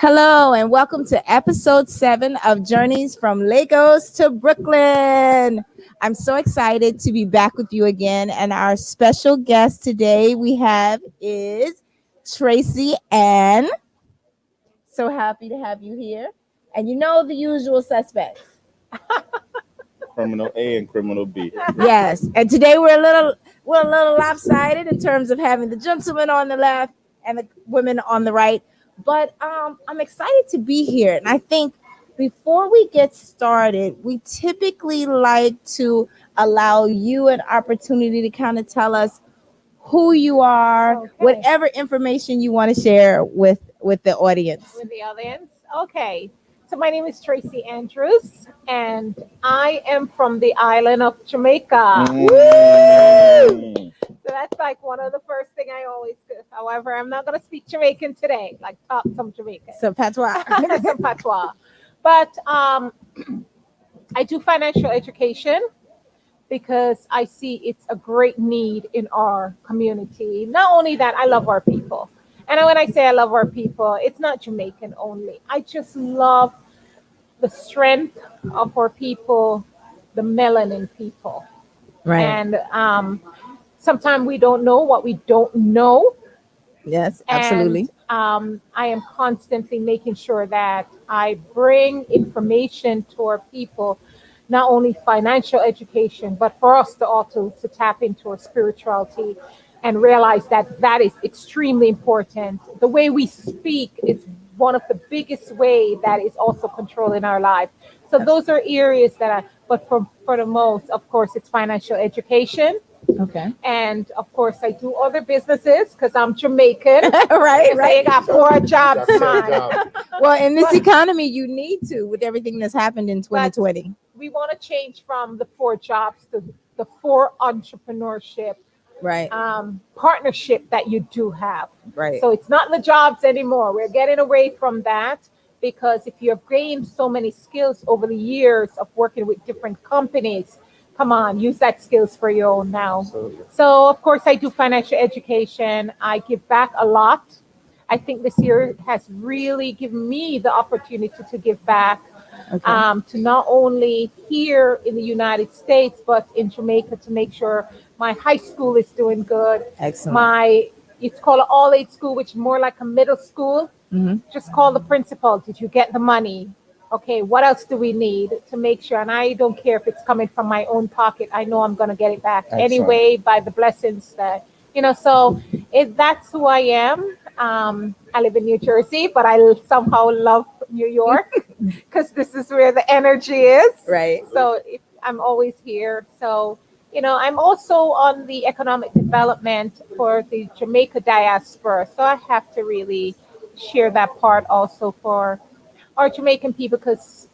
Hello, and welcome to episode 7 of Journeys from Lagos to Brooklyn. I'm so excited to be back with you again. And our special guest today we have is Tracey Ann. So happy to have you here. And you know the usual suspects. Criminal A and criminal B. Yes. And today we're a little lopsided in terms of having the gentlemen on the left and the women on the right. But I'm excited to be here. And I think before we get started, we typically like to allow you an opportunity to kind of tell us who you are, whatever information you want to share with the audience. With the audience? Okay. So my name is Tracey Andrews, and I am from the island of Jamaica. So that's like one of the first thing I always do. However, I'm not going to speak Jamaican today, like talk some Jamaican. So patois. Some patois. But I do financial education because I see it's a great need in our community. Not only that, I love our people. And when I say I love our people, it's not Jamaican only. I just love the strength of our people, the melanin people. Right. And sometimes we don't know what we don't know. Yes, absolutely. And I am constantly making sure that I bring information to our people, not only financial education, but for us to also to tap into our spirituality and realize that that is extremely important. The way we speak is one of the biggest way that is also controlling our life. So those are areas that but for the most, of course, it's financial education. Okay. And of course, I do other businesses because I'm Jamaican. right. I got 4 jobs. Well, in this economy, you need to with everything that's happened in 2020. We want to change from the 4 jobs to the 4 entrepreneurship. Right. Partnership that you do have. Right. So it's not the jobs anymore. We're getting away from that because if you have gained so many skills over the years of working with different companies, come on, use that skills for your own now. Absolutely. So of course I do financial education. I give back a lot. I think this year has really given me the opportunity to give back. Okay. To not only here in the United States, but in Jamaica to make sure my high school is doing good. Excellent. It's called an all-age school, which is more like a middle school. Mm-hmm. Just call the principal. Did you get the money? Okay, what else do we need to make sure? And I don't care if it's coming from my own pocket. I know I'm going to get it back anyway by the blessings that, so that's who I am. I live in New Jersey, but I somehow love New York because this is where the energy is. Right. So I'm always here. So, I'm also on the economic development for the Jamaica Diaspora. So I have to really share that part also for our Jamaican people because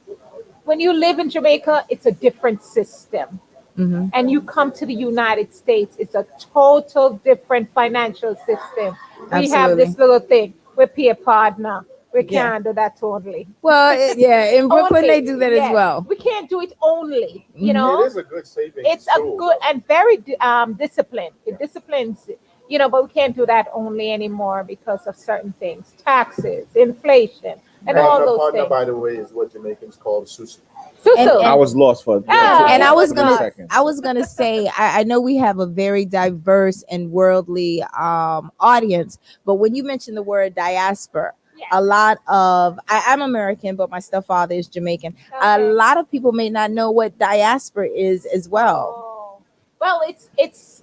when you live in Jamaica, it's a different system. Mm-hmm. And you come to the United States, it's a total different financial system. Absolutely. We have this little thing. We pay a partner. We can't do that totally. Well, in Brooklyn, they do that as well. We can't do it only, It is a good savings It's tool. A good and very disciplined. It disciplines, but we can't do that only anymore because of certain things. Taxes, inflation, and all those partner, things. by the way, is what Jamaicans call susu. I was lost for and I was gonna say I know we have a very diverse and worldly audience, but when you mention the word diaspora, a lot of I'm American, but my stepfather is Jamaican. Okay. A lot of people may not know what diaspora is as well. Oh. Well, it's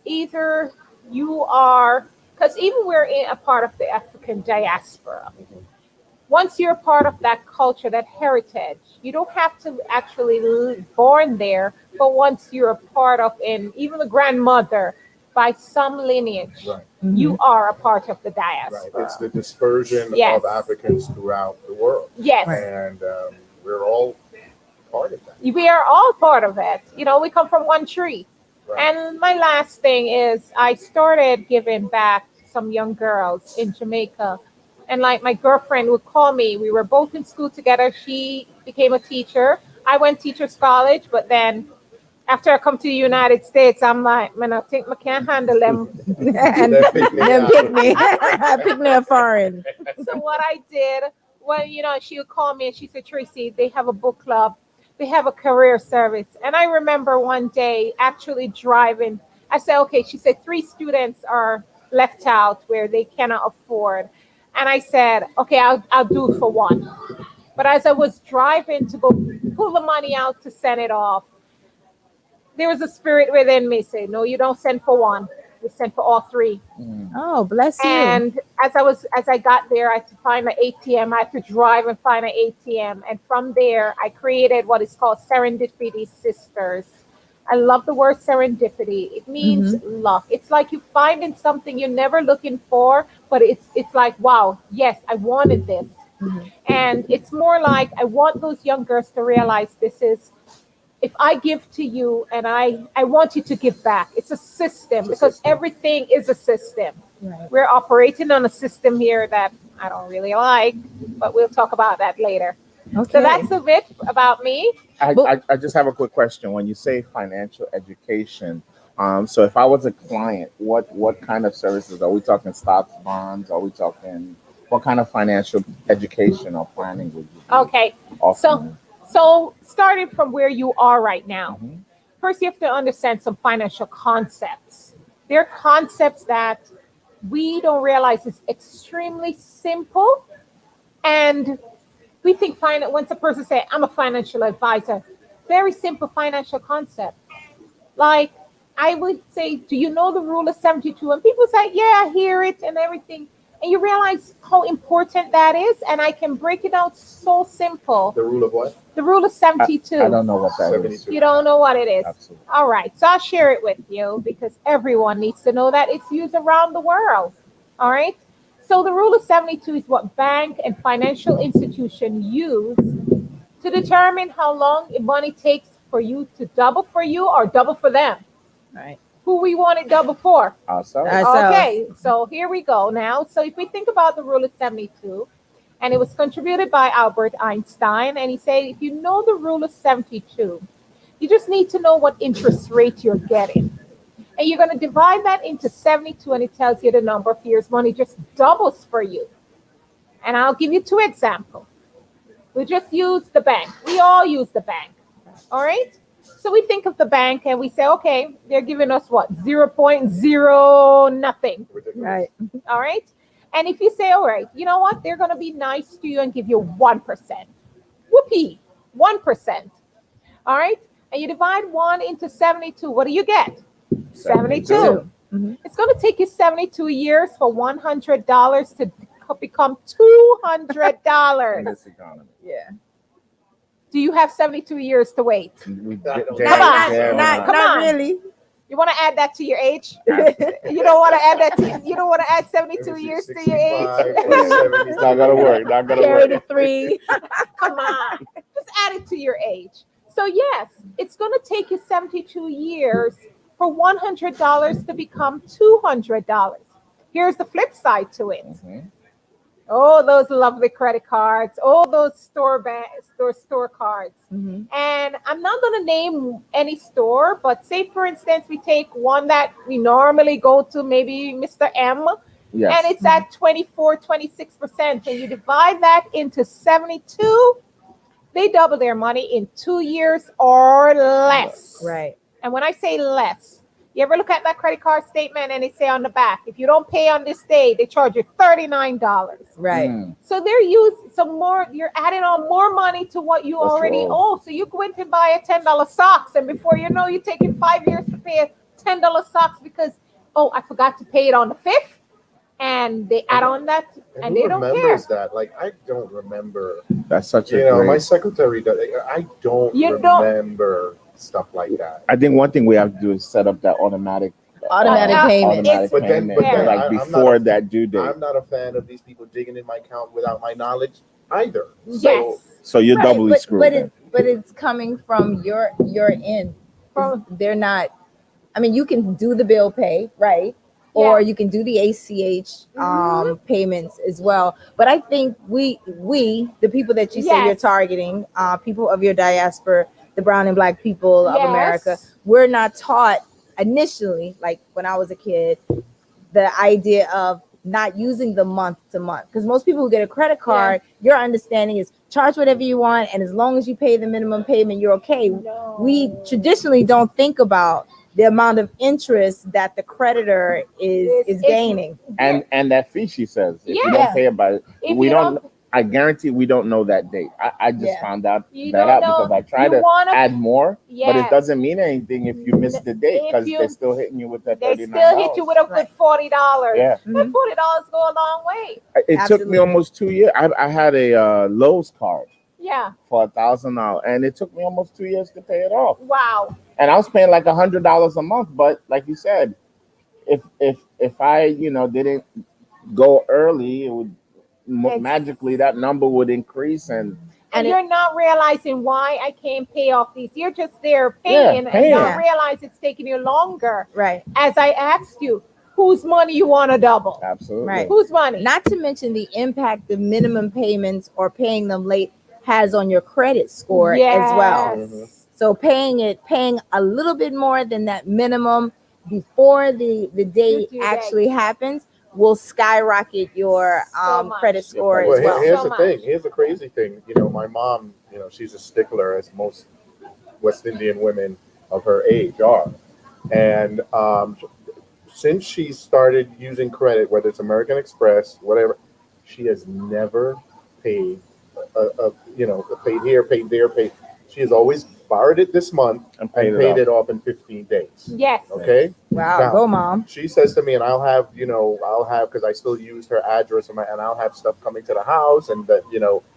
either you are because even we're in a part of the African diaspora. Mm-hmm. Once you're part of that culture, that heritage, you don't have to actually born there, but once you're a part of, and even the grandmother, by some lineage, right. Mm-hmm. You are a part of the diaspora. Right. It's the dispersion of Africans throughout the world. Yes. And we're all part of that. We are all part of it. We come from one tree. Right. And my last thing is I started giving back some young girls in Jamaica. And like my girlfriend would call me. We were both in school together. She became a teacher. I went teachers college, but then After I come to the United States, I'm like, man, I think I can't handle them. And Then pick me then up. pick me. Pick me a foreign. So what I did, well, she would call me and she said, Tracy, they have a book club. They have a career service. And I remember one day actually driving. I said, okay, she said 3 students are left out where they cannot afford. And I said, okay, I'll do it for 1. But as I was driving to go pull the money out to send it off, there was a spirit within me say, no, you don't send for 1. You send for all 3. Oh, bless you. And as I got there, I had to find an ATM. I had to drive and find an ATM. And from there, I created what is called Serendipity Sisters. I love the word serendipity. It means luck. It's like you finding something you're never looking for, but it's like, wow, yes, I wanted this. And it's more like I want those young girls to realize this is, if I give to you and I want you to give back. It's a system because everything is a system. Right. We're operating on a system here that I don't really like, but we'll talk about that later. Okay. So that's a bit about me. I just have a quick question. When you say financial education, so if I was a client, what kind of services are we talking? Stocks, bonds? Are we talking? What kind of financial education or planning would you? Okay. So starting from where you are right now, first you have to understand some financial concepts. There are concepts that we don't realize is extremely simple, and we think once a person says, I'm a financial advisor, very simple financial concept. Like I would say, do you know the rule of 72? And people say, yeah, I hear it and everything. And you realize how important that is. And I can break it out so simple. The rule of what? The rule of 72. I don't know what that is. 72. You don't know what it is? Absolutely. All right. So I'll share it with you because everyone needs to know that it's used around the world. All right. So the rule of 72 is what bank and financial institution use to determine how long money takes for you to double for you or double for them. Right. Who we want it double for. Ourselves. Okay, so here we go now. So if we think about the rule of 72, and it was contributed by Albert Einstein, and he said, if you know the rule of 72, you just need to know what interest rate you're getting. And you're going to divide that into 72, and it tells you the number of years money just doubles for you. And I'll give you 2 examples. We just use the bank. We all use the bank. All right? So we think of the bank and we say, okay, they're giving us what? 0.0 nothing. Right. All right. And if you say, all right, you know what? They're going to be nice to you and give you 1%. Whoopee, 1%. All right. And you divide 1 into 72. What do you get? 72. It's going to take you 72 years for $100 to become $200. In this economy. Yeah. Do you have 72 years to wait? Not on. really. You want to add that to your age? You don't want to add that to, you don't want to add 72 years to your age? It's not gonna work. Not gonna Carry work. the 3. Come on. Just add it to your age. So yes, it's going to take you 72 years for $100 to become $200. Here's the flip side to it. Oh, those lovely credit cards. Oh, those store cards. And I'm not going to name any store, but say, for instance, we take one that we normally go to, maybe Mr. M, Yes. and it's at 24, 26%. And you divide that into 72, they double their money in 2 years or less. Right. And when I say less, you ever look at that credit card statement and they say on the back, if you don't pay on this day, they charge you $39. Right. So they're using some more, you're adding on more money to what you already owe. So you go in to buy a $10 socks, and before you know, you're taking 5 years to pay a $10 socks because, oh, I forgot to pay it on the 5th. And they add on that, and they don't care. Who remembers that? Like, I don't remember. That's such a great... my great... secretary does. I don't remember stuff like that. I think one thing we have to do is set up that automatic payment. But then like before that due date. I'm not a fan of these people digging in my account without my knowledge either. So you're doubly screwed. But it's coming from your end. They're not. I mean, you can do the bill pay, right? Or you can do the ACH payments as well. But I think we the people that you say you're targeting, people of your diaspora, the brown and black people of Yes. America, we're not taught initially, like when I was a kid, the idea of not using the month to month. Because most people who get a credit card, your understanding is charge whatever you want, and as long as you pay the minimum payment, you're okay. No. We traditionally don't think about the amount of interest that the creditor is gaining. And that fee, she says, if you Yeah. don't pay it by, If we you don't, I guarantee we don't know that date. I just found out You that don't out know. because I try You to wanna- add more, but it Yes. doesn't mean anything if you miss the date If because you- they're still hitting you with that They $39. still hit you with a good Right. $40. Yeah. And $40 go a long way. It took Absolutely. me almost 2 years. I had a Lowe's card Yeah. for $1,000, and it took me almost 2 years to pay it off. Wow. And I was paying like $100 a month. But like you said, if I didn't go early, it would magically that number would increase and you're not realizing why I can't pay off these. You're just there paying and paying. not realize it's taking you longer. Right. As I asked you, whose money you want to double? absolutely Right. Whose money? Not to mention the impact the minimum payments or paying them late has on your credit score as well. Yes. So paying a little bit more than that minimum before the date due actually happens will skyrocket your So much. credit score Well, as well. here's So the much. thing. Here's the crazy thing. My mom, she's a stickler, as most West Indian women of her age are. And since she started using credit, whether it's American Express, whatever, she has never paid, paid here, paid there, paid. She has always borrowed it this month and and paid it off in 15 days. Yes. Okay? Wow, Now, go mom. She says to me, and I'll have, because I still use her address and I'll have stuff coming to the house and that,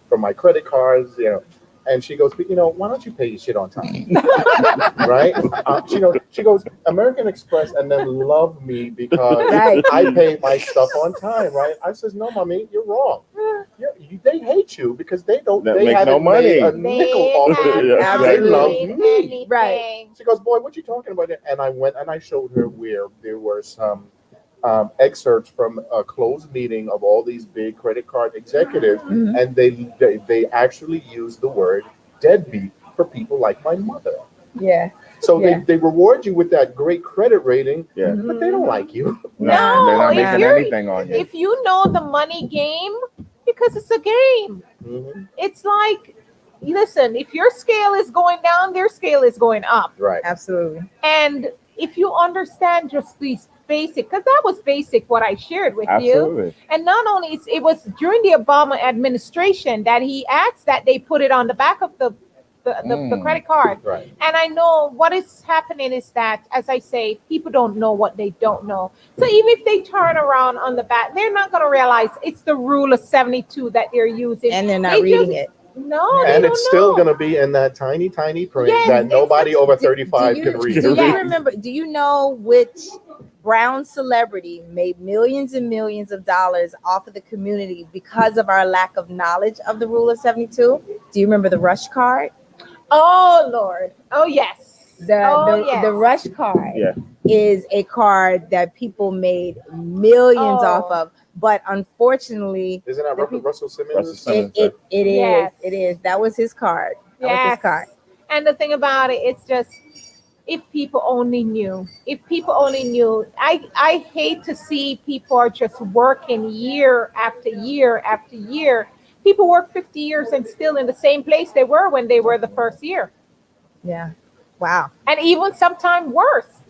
from my credit cards, and she goes, why don't you pay your shit on time? Right? She goes, American Express and then love me because Right. I pay my stuff on time, right? I says, no, mommy, you're wrong. They hate you because they make haven't no money. made a nickel off of it. have They not love made me. anything. Right. She goes, boy, what you talking about? And I went and I showed her where there were some excerpts from a closed meeting of all these big credit card executives, Mhm. and they actually used the word deadbeat for people like my mother. Yeah. So Yeah. they reward you with that great credit rating, Yeah. but they don't like you. No, they're not if making you're- anything on you. If you know the money game, because it's a game. Mhm. It's like, listen, if your scale is going down, their scale is going up. Right. Absolutely. And if you understand just these basic, because that was basic what I shared with you. Absolutely. And not only it was during the Obama administration that he asked that they put it on the back of the credit card. Right. And I know what is happening is that, as I say, people don't know what they don't know. So even if they turn around on the back, they're not going to realize it's the rule of 72 that they're using. And they're not They reading just- it. No, they And don't it's still know. going to be in that tiny print Yes, that it's nobody such- over Do- 35 do can you, read. Do you Yes. remember? Do you know which brown celebrity made millions and millions of dollars off of the community because of our lack of knowledge of the rule of 72? Do you remember the Rush card? Oh, Lord. Oh, yes. The Rush card Yeah. is a card that people made millions Oh. off of, but unfortunately, Isn't that The people- Russell Simmons? Russell Simmons. it is Yes. it is that was his card. That was his card. And the thing about it, it's just, if people only knew. I hate to see people are just working year after year after year. People work 50 years and still in the same place they were when they were the first year. Yeah. Wow. And even sometimes worse,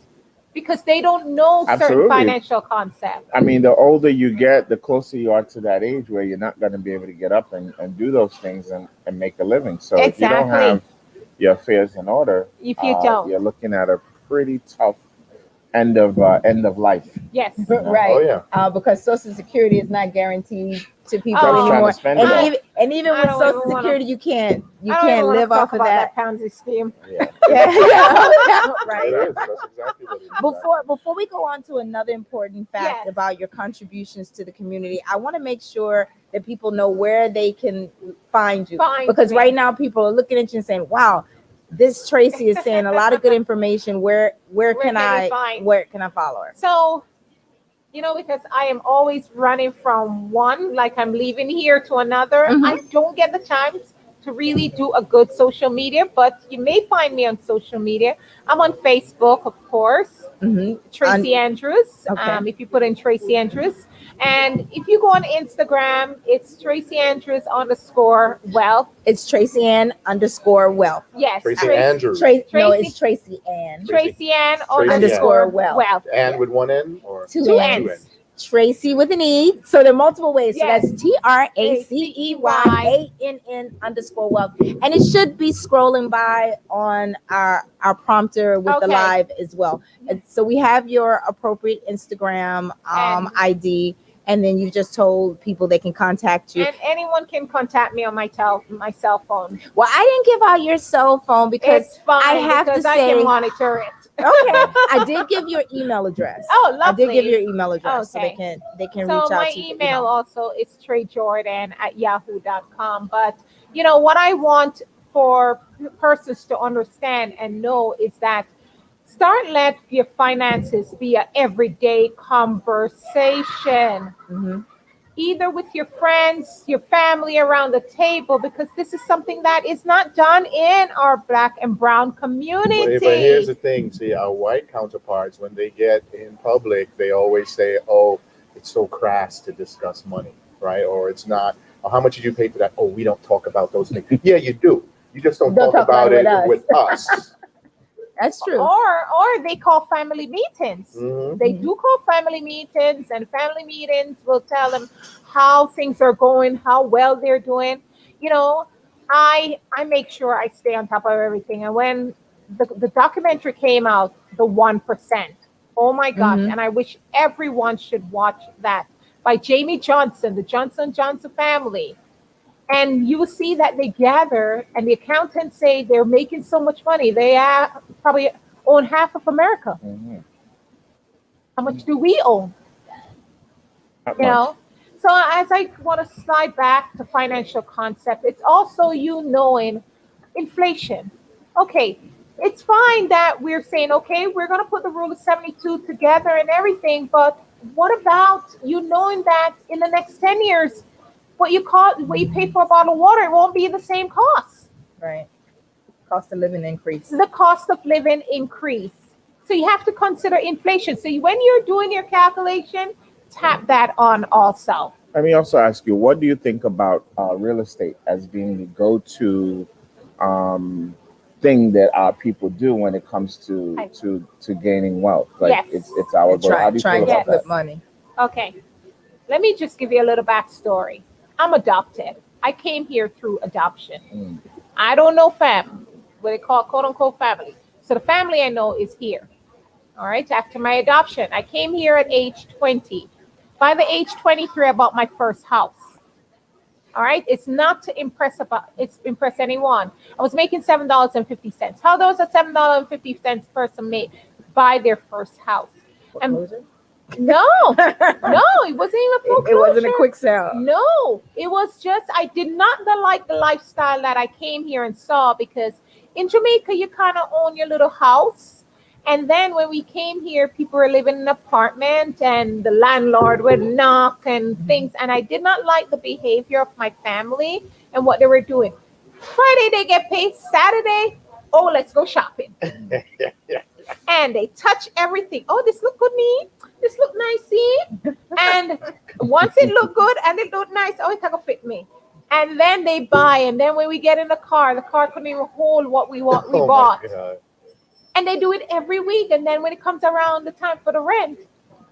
because they don't know certain Absolutely. financial concepts. I mean, the older you get, the closer you are to that age where you're not going to be able to get up and do those things and make a living. So if you don't Exactly. have your affairs in order, If you don't. you're looking at a pretty tough end of life. Yes. Right. Oh, yeah. Because Social Security is not guaranteed to people Oh. Trying anymore. to spend it all. And even I with don't Social even wanna- Security, you can't I don't even wanna live talk off of about that. Ponzi scheme. Yeah. Yeah. It Right. is. That's exactly what it is. Before we go on to another important fact Yes. about your contributions to the community, I want to make sure that people know where they can find you. Find Because me. right now people are looking at you and saying, "Wow, this Tracey is saying a lot of good information. Where can can I we find- where can I follow her?" So, because I am always running from one, like I'm leaving here to another, Mhm. I don't get the chance to really do a good social media, but you may find me on social media. I'm on Facebook, of course, Tracy Andrews. Okay. If you put in Tracy Andrews, and if you go on Instagram, it's Tracy Andrews _wealth. It's Tracy Ann _wealth. Yes, Tracy Andrews. No, it's Tracy Ann Tracy Ann Tracy _ wealth. wealth. And with one N or Two Two N's. N's. Tracy with an E. So there are multiple ways. Yes. So that's TRACEY ANN _wealth. And it should be scrolling by on our prompter with the Okay. live as well. And so we have your appropriate Instagram And- ID. And then you just told people they can contact you. And anyone can contact me on my cell phone. Well, I didn't give out your cell phone because It's fine I have to because I say, can monitor it. okay, I did give your email address. Oh, lovely. I did give your email address, Okay. so they can So reach out my to you. email also is treyjordan@yahoo.com. But you know what I want for persons to understand and know is that let your finances be an everyday conversation, either with your friends, your family around the table, because this is something that is not done in our Black and brown community. But here's the thing, see, our white counterparts, when they get in public, they always say, oh, it's so crass to discuss money, right? Or it's not, oh, how much did you pay for that? Oh, we don't talk about those things. Yeah, you do. You just don't talk about it with us. That's true. Or they call family meetings. Mhm. They do call family meetings, and family meetings will tell them how things are going, how well they're doing. You know, I make sure I stay on top of everything. And when the documentary came out, The 1%, oh my gosh, and I wish everyone should watch that, by Jamie Johnson, the Johnson family. And you will see that they gather, and the accountants say they're making so much money. They probably own half of America. How much do we own? Not You much. know? So as I want to slide back to financial concept, it's also you knowing inflation. Okay, it's fine that we're saying, okay, we're going to put the rule of 72 together and everything, but what about you knowing that in the next 10 years, what you pay for a bottle of water, it won't be the same cost. Right. Cost of living increase. The cost of living increase. So you have to consider inflation. So when you're doing your calculation, tap that on also. Let me also ask you, what do you think about real estate as being the go-to thing that our people do when it comes to gaining wealth? Like Yes. it's our goal. How do you Trying feel to about flip that? money. Okay. Let me just give you a little backstory. I'm adopted. I came here through adoption. I don't know family, what they call quote unquote family. So the family I know is here. All right. After my adoption, I came here at age 20. By the age 23, I bought my first house. All right. It's not to impress anyone. I was making $7.50. How does a $7.50 person buy their first house? Foreclosure? No, it wasn't even foreclosure. It wasn't a quick sale. No, it was just, I did not like the lifestyle that I came here and saw, because in Jamaica, you kind of own your little house. And then when we came here, people were living in an apartment and the landlord would knock and things. And I did not like the behavior of my family and what they were doing. Friday, they get paid. Saturday, oh, let's go shopping. And they touch everything. Oh, this look good, me. This look nice, see? And once it look good and it look nice, oh, it's gonna fit me. And then they buy, and then when we get in the car couldn't even hold what we bought. My God. And they do it every week. And then when it comes around the time for the rent,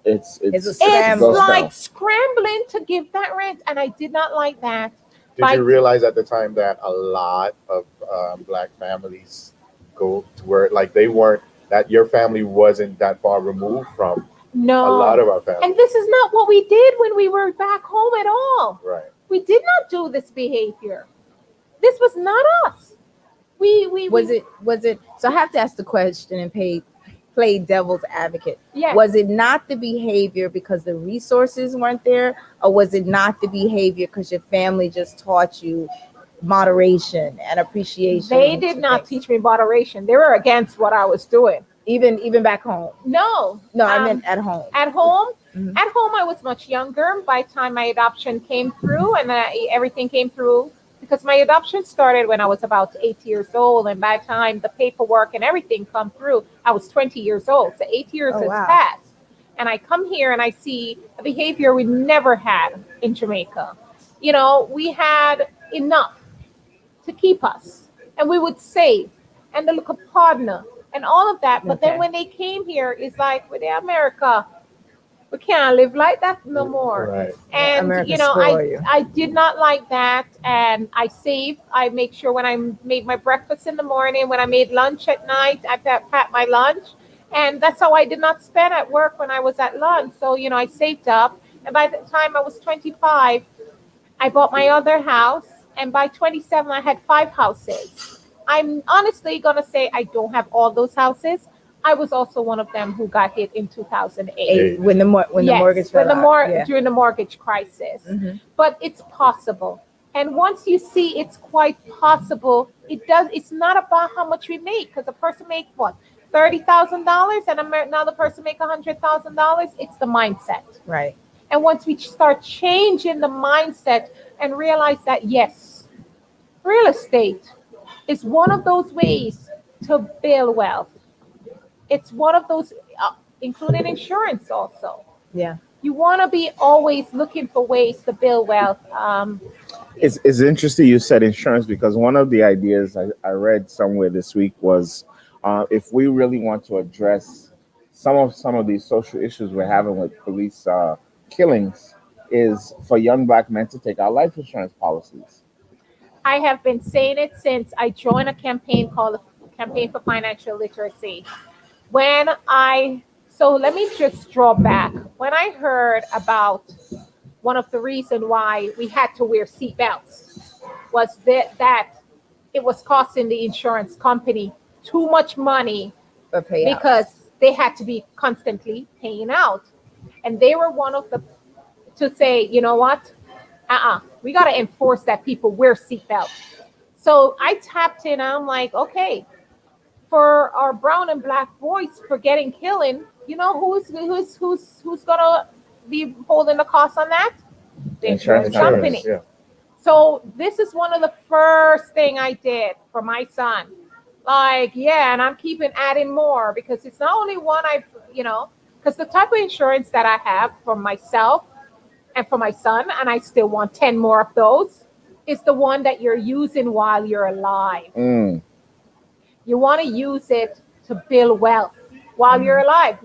It's a it's scramble. like scrambling to give that rent. And I did not like that. Did you realize at the time that a lot of Black families go to where, like, they weren't, that your family wasn't that far removed from No. a lot of our families? And this is not what we did when we were back home at all. Right. We did not do this behavior. This was not us. Was it? So I have to ask the question and play devil's advocate. Yes. Was it not the behavior because the resources weren't there, or was it not the behavior because your family just taught you moderation and appreciation? They did not teach me moderation. They were against what I was doing. Even back home. No. I meant at home. At home? Mhm. At home, I was much younger. By the time my adoption came through and everything came through, because my adoption started when I was about 8 years old, and by the time the paperwork and everything come through, I was 20 years old. So 8 years has passed, and I come here and I see a behavior we never had in Jamaica. You know, we had enough to keep us, and we would save and look a partner and all of that. But then when they came here, it's like with America, we can't live like that no more. Right. And you know, I did not like that, and I saved. I make sure when I made my breakfast in the morning, when I made lunch at night, I packed my lunch, and that's how I did not spend at work when I was at lunch. So you know, I saved up, and by the time I was 25, I bought my other house, and by 27, I had 5 houses. I'm honestly gonna say I don't have all those houses. I was also one of them who got hit in 2008 when the mortgage fell out. During the mortgage crisis. But it's possible, and once you see it's quite possible, it's not about how much we make, because a person makes what, $30,000, and another person make $100,000. It's the mindset, right? And once we start changing the mindset and realize that yes, real estate is one of those ways to build wealth. It's one of those, including insurance also. Yeah. You want to be always looking for ways to build wealth. It's interesting you said insurance, because one of the ideas I read somewhere this week was if we really want to address some of these social issues we're having with police killings, is for young Black men to take out life insurance policies. I have been saying it since I joined a campaign called the Campaign for Financial Literacy. So let me just draw back. When I heard about one of the reasons why we had to wear seatbelts was that it was costing the insurance company too much money because they had to be constantly paying out. And they were one of the to say, you know what? We got to enforce that people wear seatbelts. So I tapped in. I'm like, okay, for our brown and Black boys for getting killed, you know who's gonna be holding the cost on that? The insurance company. Yeah. So this is one of the first thing I did for my son. Like, yeah, and I'm keeping adding more, because it's not only one because the type of insurance that I have for myself and for my son, and I still want 10 more of those, is the one that you're using while you're alive. You want to use it to build wealth while you're alive,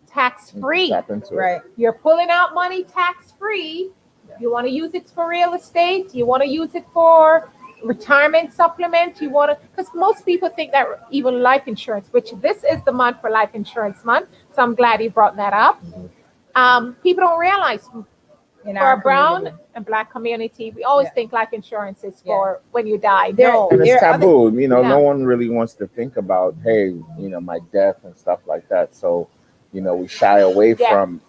tax-free. Right. You're pulling out money tax-free. You want to use it for real estate. You want to use it for retirement supplement. You want to, because most people think that even life insurance, which this is the month for life insurance month, so I'm glad you brought that up. People don't realize for our brown and Black community, we always think life insurance is for when you die. And it's taboo. No one really wants to think about, hey, my death and stuff like that. So, we shy away from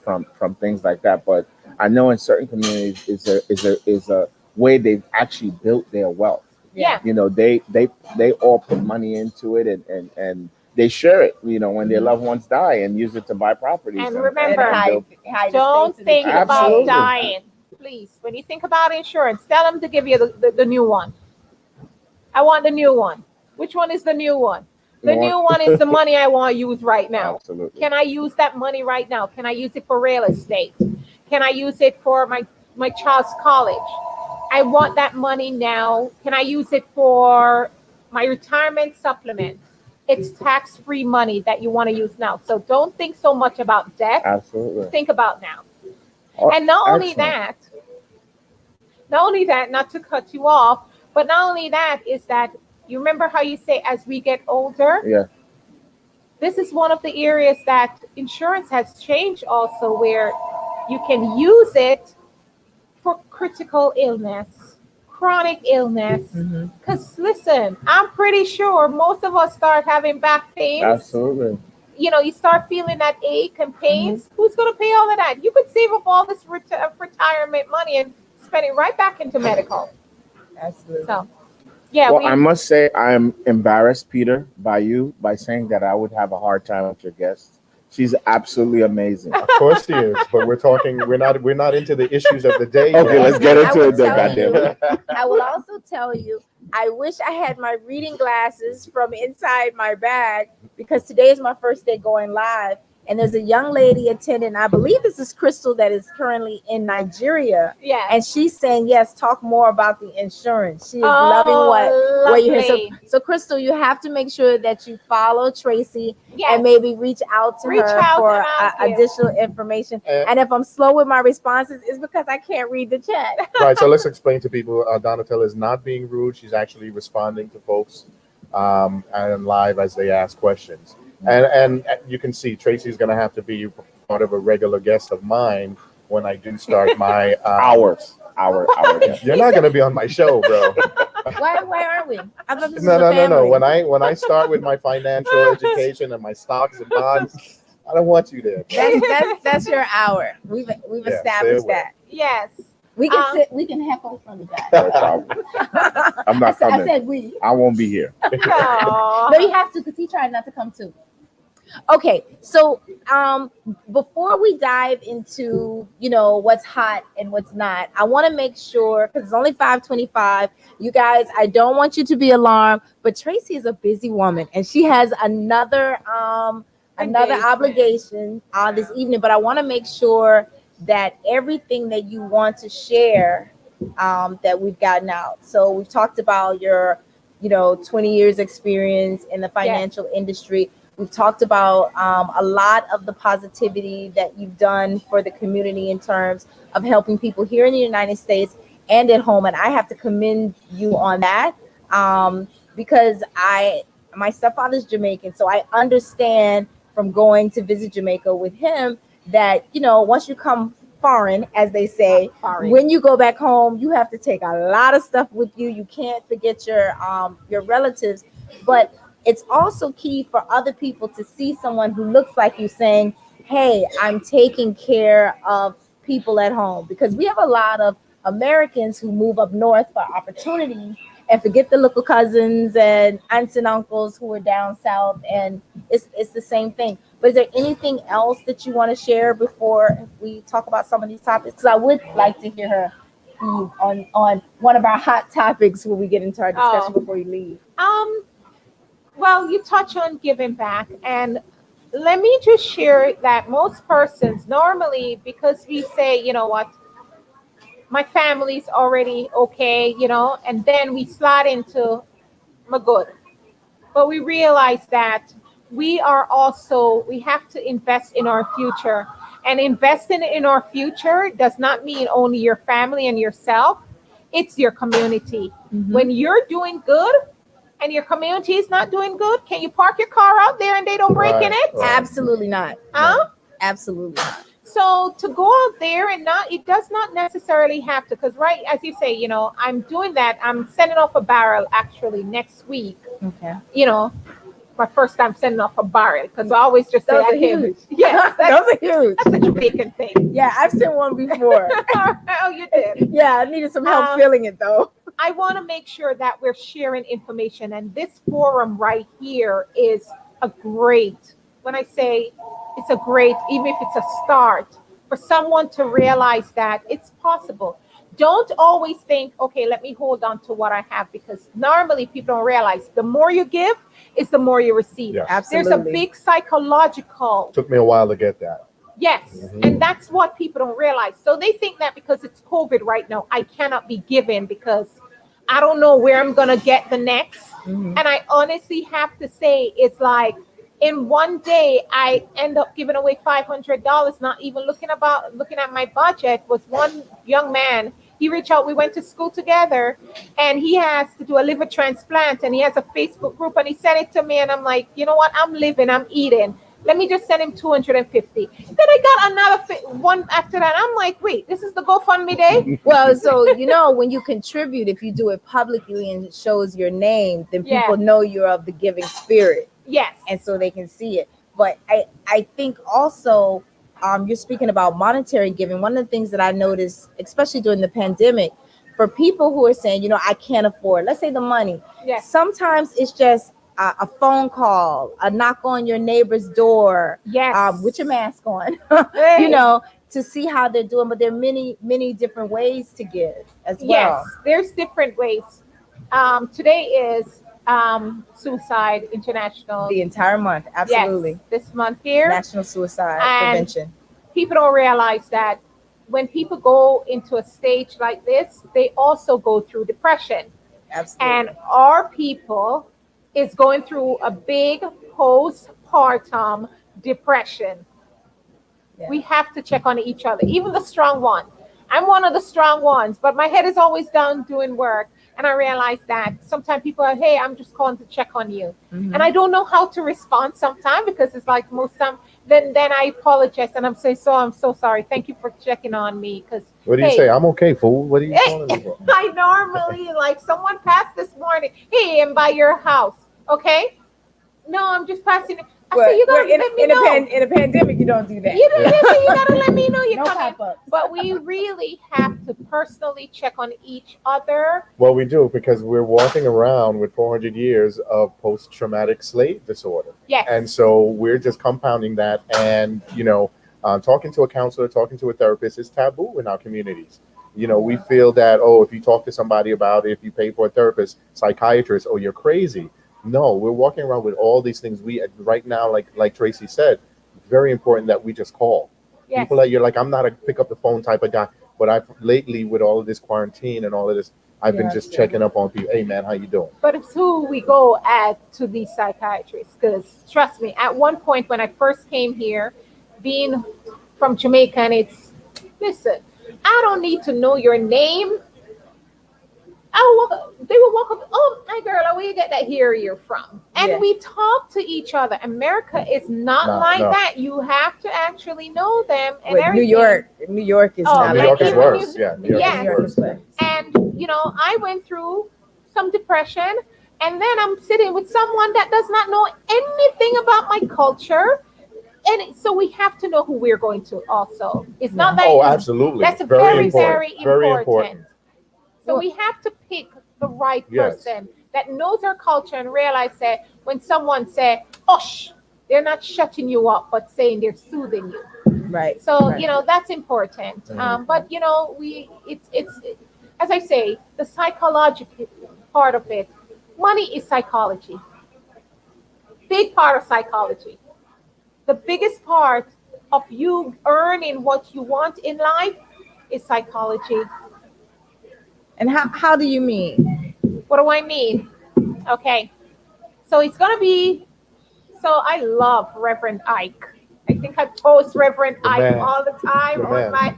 things like that. But I know in certain communities is a way they've actually built their wealth. Yeah. They all put money into it and they share it, when their loved ones die, and use it to buy properties. And remember, don't think about dying. Please, when you think about insurance, tell them to give you the new one. I want the new one. Which one is the new one? The new one is the money I want to use right now. Absolutely. Can I use that money right now? Can I use it for real estate? Can I use it for my child's college? I want that money now. Can I use it for my retirement supplement? It's tax-free money that you want to use now. So don't think so much about debt. Absolutely. Think about now. And not only that, not to cut you off, but not only that is that you remember how you say as we get older? Yeah. This is one of the areas that insurance has changed also, where you can use it for critical illness, chronic illness. Because listen, I'm pretty sure most of us start having back pains. Absolutely. You start feeling that ache and pains. Who's going to pay all of that? You could save up all this retirement money and spend it right back into medical. Absolutely. So, yeah. Well, I must say I'm embarrassed, Peter, by saying that I would have a hard time with your guests. She's absolutely amazing. Of course she is, but we're not into the issues of the day. Okay, yet. let's get I into will it then, tell you. goddamn. I will also tell you, I wish I had my reading glasses from inside my bag because today is my first day going live. And there's a young lady attending, I believe this is Crystal, that is currently in Nigeria. Yes. And she's saying, yes, talk more about the insurance. She is loving what you hear. So, Crystal, you have to make sure that you follow Tracey Yes. and maybe reach out to her out for and I'll give. additional information. And if I'm slow with my responses, it's because I can't read the chat. Right, so let's explain to people, Donnatella is not being rude. She's actually responding to folks and live as they ask questions. And you can see Tracey's going to have to be part of a regular guest of mine when I do start my Hour. You're not going to be on my show, bro. Why aren't we? I thought this was No. a family. When I start with my financial education and my stocks and bonds, I don't want you there. That's your hour. We've established that. Yes. We can sit. We can heckle from the back. No problem. I'm not I coming. said we. I won't be here. Aw. No, you have to because he tried not to come too. Okay, so before we dive into what's hot and what's not, I want to make sure because it's only 5:25. You guys, I don't want you to be alarmed, but Tracey is a busy woman and she has another obligation this evening. But I want to make sure that everything that you want to share that we've gotten out. So we've talked about your 20 years experience in the financial industry. We've talked about a lot of the positivity that you've done for the community in terms of helping people here in the United States and at home. And I have to commend you on that because my stepfather's Jamaican. So I understand from going to visit Jamaica with him that, once you come foreign, as they say, when you go back home, you have to take a lot of stuff with you. You can't forget your relatives, but it's also key for other people to see someone who looks like you saying, hey, I'm taking care of people at home, because we have a lot of Americans who move up north for opportunities and forget the little cousins and aunts and uncles who are down south, and it's the same thing. But is there anything else that you want to share before we talk about some of these topics? Because I would like to hear her on one of our hot topics when we get into our discussion before you leave. Well, you touch on giving back, and let me just share that most persons normally, because we say, you know what, my family's already okay, and then we slide into my good. But we realize that we have to invest in our future, and investing in our future does not mean only your family and yourself. It's your community. Mm-hmm. When you're doing good, and your community is not doing good, can you park your car out there and they don't break in it? Right. Absolutely not. Huh? Absolutely not. So to go out there and it does not necessarily have to, because right, as you say, I'm doing that. I'm sending off a barrel actually next week. Okay. My first time sending off a barrel, because I always just say, those are huge. Yes, those are huge. That's a Jamaican thing. Yeah, I've sent one before. Oh, you did? Yeah, I needed some help filling it though. I want to make sure that we're sharing information, and this forum right here is a great, when I say it's a great, even if it's a start, for someone to realize that it's possible. Don't always think, okay, let me hold on to what I have, because normally people don't realize the more you give is the more you receive. Yes. Absolutely. There's a big psychological. Took me a while to get that. Yes. Mm-hmm. And that's what people don't realize. So they think that because it's COVID right now, I cannot be giving because I don't know where I'm going to get the next. Mm-hmm. And I honestly have to say, it's like in one day, I end up giving away $500, not even looking at my budget. Was one young man, he reached out, we went to school together, and he has to do a liver transplant, and he has a Facebook group, and he sent it to me, and I'm like, you know what, I'm living, I'm eating. Let me just send him 250. Then I got another one after that. I'm like, wait, this is the GoFundMe day? Well, so, when you contribute, if you do it publicly and it shows your name, then people know you're of the giving spirit. Yes. And so they can see it. But I think also you're speaking about monetary giving. One of the things that I noticed, especially during the pandemic, for people who are saying, I can't afford, let's say the money. Yes. Sometimes it's just a phone call, a knock on your neighbor's door, Yes. with your mask on, Hey. you know, to see how they're doing. But there are many different ways to give as well. Yes, there's different ways. Today is Suicide International. The entire month, absolutely. Yes, this month here. National Suicide And Prevention. People don't realize that when people go into a stage like this, they also go through depression. Absolutely. And our people is going through a big postpartum depression. Yeah. We have to check on each other, even the strong one. I'm one of the strong ones, but my head is always down doing work. And I realize that sometimes people are, hey, I'm just calling to check on you. Mhm. And I don't know how to respond sometimes, because it's like most time, then I apologize and I'm saying, I'm so sorry. Thank you for checking on me. Because What do you say? I'm okay, fool. What are you calling me for? I normally, like, someone passed this morning, hey, I'm by your house. Okay. No, I'm just passing. I said, you gotta let me know. In a pandemic, you don't do that. You know, you gotta let me know you're No coming. pop-ups. But we really have to personally check on each other. Well, we do, because we're walking around with 400 years of post-traumatic slave disorder. Yes. And so we're just compounding that. And, talking to a counselor, talking to a therapist is taboo in our communities. We feel that, if you talk to somebody about it, if you pay for a therapist, psychiatrist, you're crazy. No, we're walking around with all these things. We right now, like Tracey said, very important that we just call. Yes. People that you're like, I'm not a pick up the phone type of guy, but I've lately, with all of this quarantine and all of this, I've been just checking up on people. Hey man, how you doing? But it's who we go to these psychiatrists. Because trust me, at one point when I first came here, being from Jamaica, and listen, I don't need to know your name. They will walk up, oh, my girl, where you get that here you're from? And we talk to each other. America is not like that. You have to actually know them. And everything. New York is not New York like is that. worse. Yeah, New York is worse. And, I went through some depression, and then I'm sitting with someone that does not know anything about my culture. And so we have to know who we're going to also. It's not that. Oh, absolutely. That's very important. So we have to pick the right person that knows our culture and realize that when someone says, "Osh," they're not shutting you up, but saying they're soothing you. Right. So that's important. But it's as I say, the psychological part of it. Money is psychology. Big part of psychology. The biggest part of you earning what you want in life is psychology. And how do you mean? What do I mean? Okay. So it's going to be, I love Reverend Ike. I think I post Reverend Ike all the time on my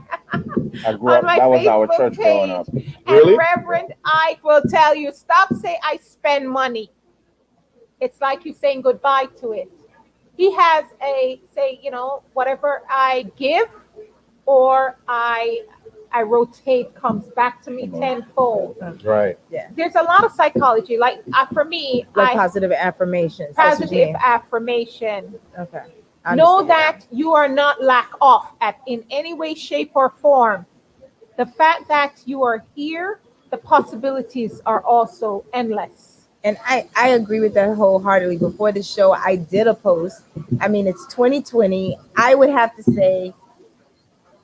I grew up, that was our Facebook church growing up. page. Really? And Reverend Ike will tell you, stop saying I spend money. It's like you saying goodbye to it. He has whatever I give or I rotate comes back to me tenfold. Right. Yeah. There's a lot of psychology. Like for me, positive affirmations. Positive affirmation. Okay. Know that you are not lack off in any way, shape, or form. The fact that you are here, the possibilities are also endless. And I agree with that wholeheartedly. Before the show, I did a post. I mean, it's 2020. I would have to say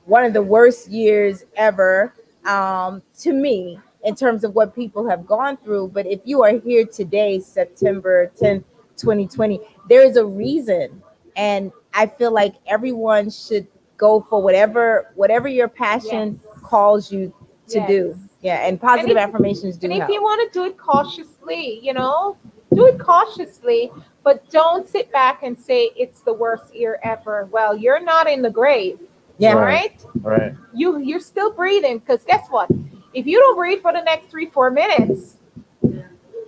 one of the worst years ever to me in terms of what people have gone through. But if you are here today, September 10th, 2020, there is a reason. And I feel like everyone should go for whatever your passion calls you to do. Yeah, and positive affirmations do help. And if you want to do it cautiously, do it cautiously, but don't sit back and say it's the worst year ever. Well, you're not in the grave. Yeah. Right? Right. You're still breathing, because guess what? If you don't breathe for the next 3-4 minutes,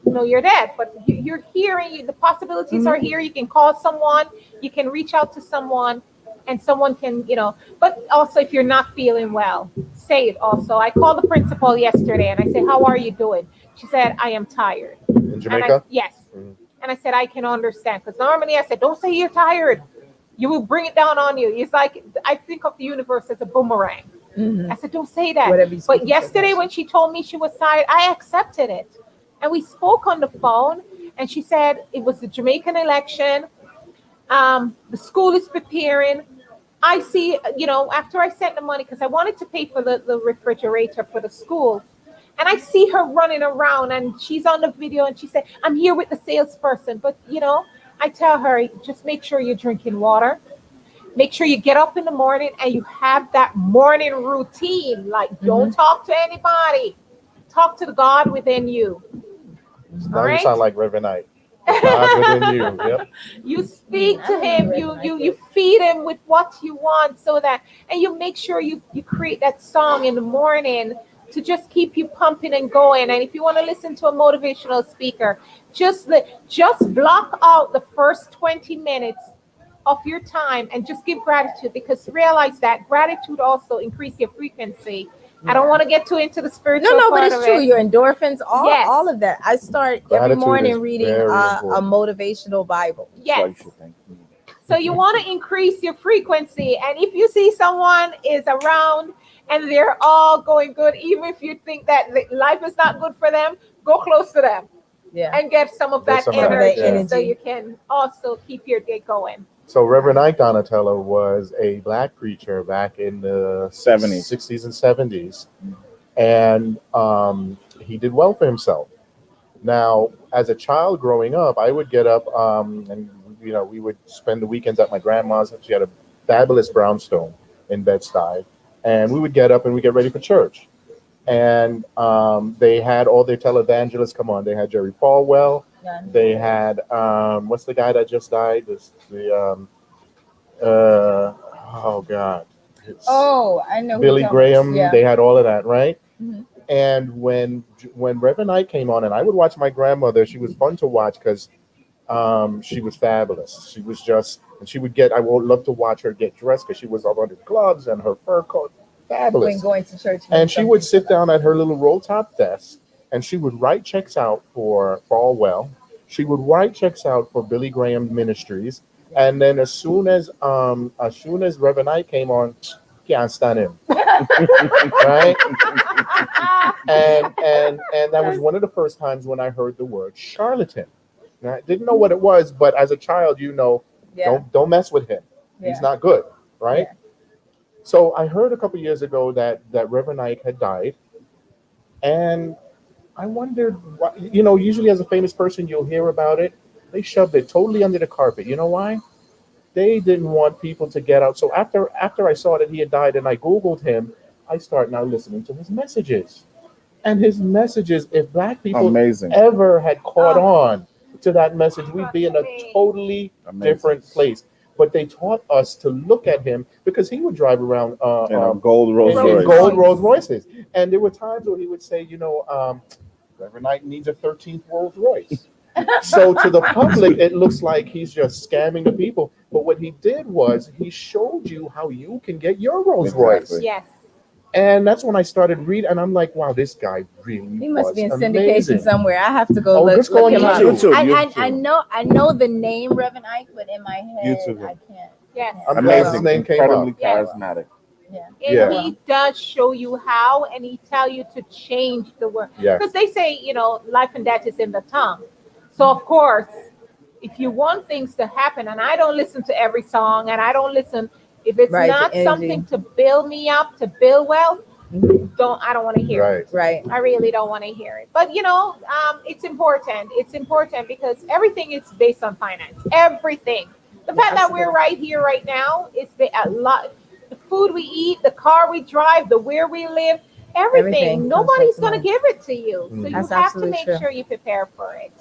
you're dead. But you're here, and the possibilities are here. You can call someone, you can reach out to someone, and someone can, but also if you're not feeling well, say it also. I called the principal yesterday and I said, how are you doing? She said, I am tired. In Jamaica? Yes. Mm-hmm. And I said, I can understand. Because normally I said, don't say you're tired. You will bring it down on you. It's like, I think of the universe as a boomerang. Mm-hmm. I said, don't say that. But yesterday when she told me she was tired, I accepted it. And we spoke on the phone. And she said it was the Jamaican election. The school is preparing. I see, after I sent the money, because I wanted to pay for the refrigerator for the school. And I see her running around and she's on the video and she said, I'm here with the salesperson. But, I tell her, just make sure you're drinking water. Make sure you get up in the morning and you have that morning routine. Like, don't talk to anybody. Talk to the God within you. Now you sound like Reverend Knight. God within you. Yep. You speak to him. You feed him with what you want, so that, and you make sure you create that song in the morning to just keep you pumping and going. And if you want to listen to a motivational speaker, just block out the first 20 minutes of your time and just give gratitude, because realize that gratitude also increase your frequency. I don't want to get too into the spiritual No, part but it's of true. it. Your endorphins, Yes. all of that. I start every Gratitude morning is reading very a important. motivational Bible. Yes. So you want to increase your frequency. And if you see someone is around and they're all going good, even if you think that life is not good for them, go close to them. Yeah. And get some of that some of that energy, so energy. you can also keep your day going. So Reverend Ike Donnatella was a black preacher back in the 70s. 60s and 70s. And he did well for himself. Now, as a child growing up, I would get up and, we would spend the weekends at my grandma's. She had a fabulous brownstone in Bed-Stuy. And we would get up and we get ready for church. And they had all their televangelists come on. They had Jerry Falwell. They had, what's the guy that just died? Oh God. I know. Billy Graham. Yeah. They had all of that, right? Mm-hmm. And when Reverend Knight came on, and I would watch my grandmother, she was fun to watch because she was fabulous. She was just, and she would I would love to watch her get dressed because she was all under gloves and her fur coat. Fabulous. When going to church. And she would sit down at her little roll top desk and she would write checks out for Falwell. She would write checks out for Billy Graham Ministries. And then as soon as Reverend Knight came on, can't stand him. Right? And that was one of the first times when I heard the word charlatan. And I didn't know what it was, but as a child, don't mess with him. Yeah. He's not good, right? Yeah. So I heard a couple years ago that Reverend Knight had died, and I wondered, usually as a famous person, you'll hear about it. They shoved it totally under the carpet. You know why? They didn't want people to get out. So after I saw that he had died and I Googled him, I start now listening to his messages. And his messages, if black people ever had caught on to that message, we'd be in a totally different place. But they taught us to look at him because he would drive around gold Rolls Royces. And there were times where he would say, Reverend Knight needs a 13th Rolls Royce. So to the public, it looks like he's just scamming the people. But what he did was he showed you how you can get your Rolls Royce. Yes. And that's when I started reading, and I'm like, wow, this guy really He must was be in amazing. syndication somewhere. I have to go just go look on him YouTube. up. I know the name Reverend Ike, but in my head, I can't. Yes. I'm glad his Amazing, name came incredibly up. charismatic. And he does show you how, and he tell you to change the word. Yeah. Because they say, life and death is in the tongue. So of course, if you want things to happen, and I don't listen to every song, and I don't listen, if it's not something to build me up, to build wealth, I don't want to hear it. Right. I really don't want to hear it. But it's important. It's important because everything is based on finance. Everything. The fact that we're right here right now is a lot. The food we eat, the car we drive, the where we live, everything. Nobody's going to give it to you. So you have to make sure you prepare for it.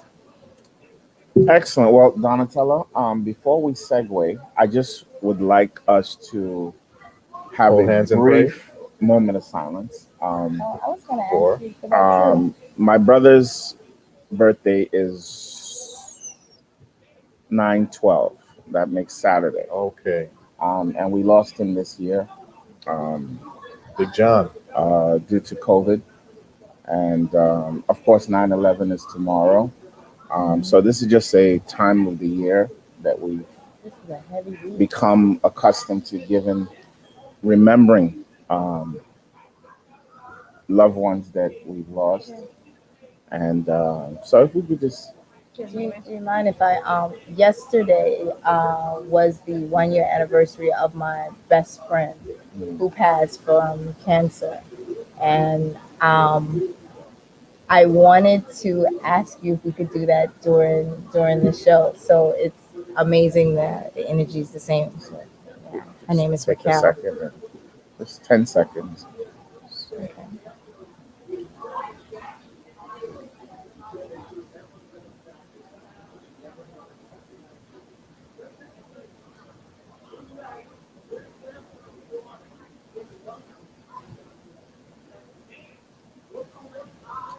Excellent. Well, Donnatella, before we segue, I just would like us to have a brief moment of silence. I was going to ask you for that my brother's birthday is 9/12. That makes Saturday. Okay. And we lost him this year. Big John. Due to COVID. And of course, 9/11 is tomorrow. So this is just a time of the year that we've become accustomed to remembering loved ones that we've lost. And so if we could just Do you mind if I yesterday was the 1 year anniversary of my best friend who passed from cancer, and I wanted to ask you if we could do that during the show. So it's amazing that the energy is the same. So, yeah. Her name is Take a Raquel. second. Just 10 seconds. Okay.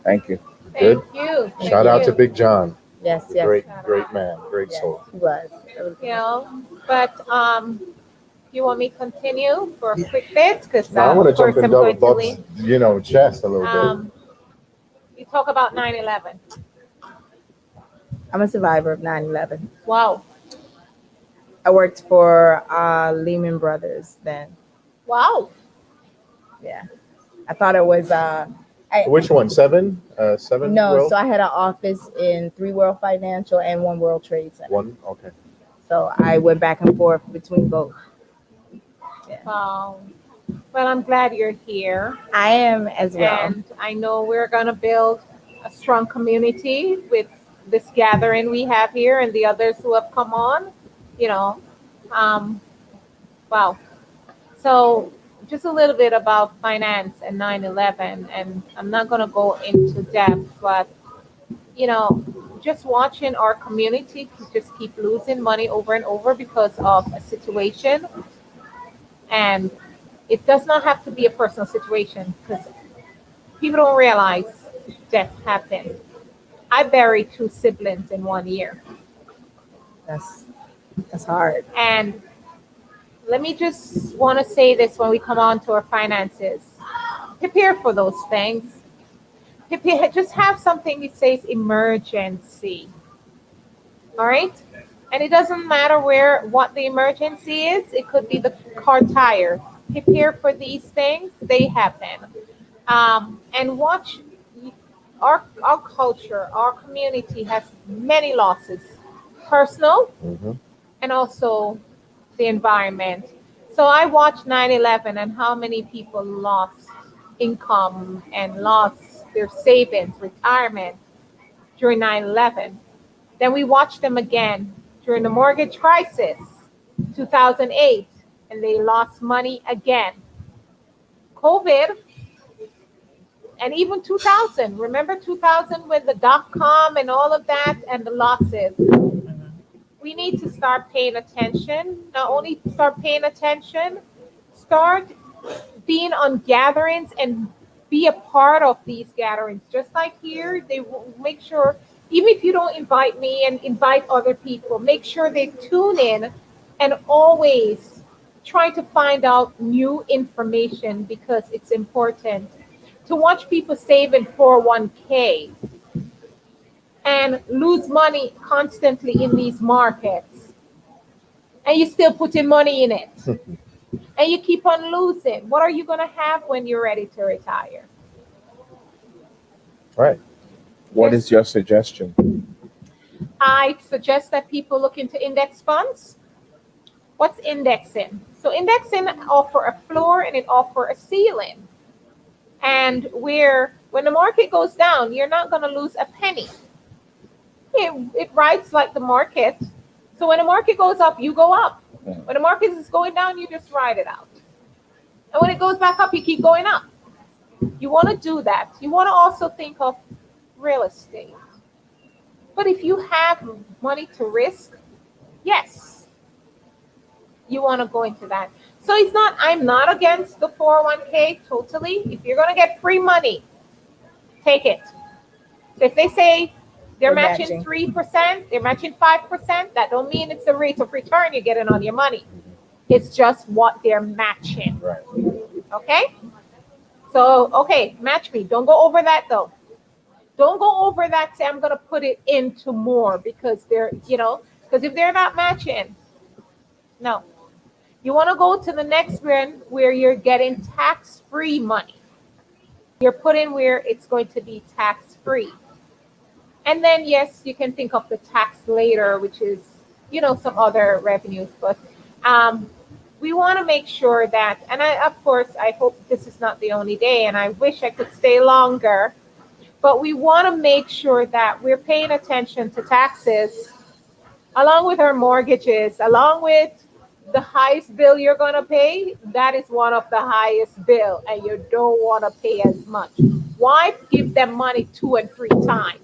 Thank you. Good. Thank you. Shout out to Big John. Yes, yes. Great man, great Yes, soul. he was. You know, but you want me to continue for a quick bit? Because Now I want to of course jump in I'm going to Bob's, leave. chest a little bit. You talk about 9/11. I'm a survivor of 9/11. Wow. I worked for Lehman Brothers then. Wow. Yeah. I thought it was Which one? Seven? Seven? no, World? so I had an office in 3 World Financial and 1 World Trade Center. One? Okay. So I went back and forth between both. Yeah. Wow. Well, I'm glad you're here. I am as well. And I know we're going to build a strong community with this gathering we have here and the others who have come on. You know, wow. So just a little bit about finance and 9/11, and I'm not going to go into depth, but just watching our community just keep losing money over and over because of a situation. And it does not have to be a personal situation, because people don't realize death happened. I buried 2 siblings in 1 year. That's hard. And let me just want to say this when we come on to our finances. Prepare for those things. Prepare, just have something that says emergency. All right? And it doesn't matter what the emergency is. It could be the car tire. Prepare for these things. They happen. And watch our culture, our community has many losses. Personal, and also the environment. So I watched 9/11 and how many people lost income and lost their savings, retirement during 9/11. Then we watched them again during the mortgage crisis, 2008, and they lost money again. COVID, and even 2000. Remember 2000 with the .com and all of that and the losses. We need to start paying attention. Not only start paying attention, start being on gatherings and be a part of these gatherings. Just like here, they will make sure, even if you don't invite me and invite other people, make sure they tune in and always try to find out new information, because it's important to watch people save in 401k and lose money constantly in these markets. And you still putting money in it. And you keep on losing. What are you going to have when you're ready to retire? Right. What is your suggestion? I suggest that people look into index funds. What's indexing? So indexing offer a floor and it offer a ceiling. And when the market goes down, you're not going to lose a penny. It rides like the market. So when the market goes up, you go up. When the market is going down, you just ride it out. And when it goes back up, you keep going up. You want to do that. You want to also think of real estate. But if you have money to risk, yes, you want to go into that. So I'm not against the 401k totally. If you're going to get free money, take it. So if they say they're matching 3%, they're matching 5%, that don't mean it's the rate of return you're getting on your money. It's just what they're matching. Right. Okay? So, okay, match me. Don't go over that though. Don't go over that. Say, I'm going to put it into more because because if they're not matching, no. You want to go to the next one where you're getting tax-free money. You're putting where it's going to be tax-free. And then, yes, you can think of the tax later, which is, some other revenues. But we want to make sure that, and of course, I hope this is not the only day, and I wish I could stay longer, but we want to make sure that we're paying attention to taxes along with our mortgages, along with the highest bill you're going to pay. That is one of the highest bill, and you don't want to pay as much. Why give them money 2 and 3 times?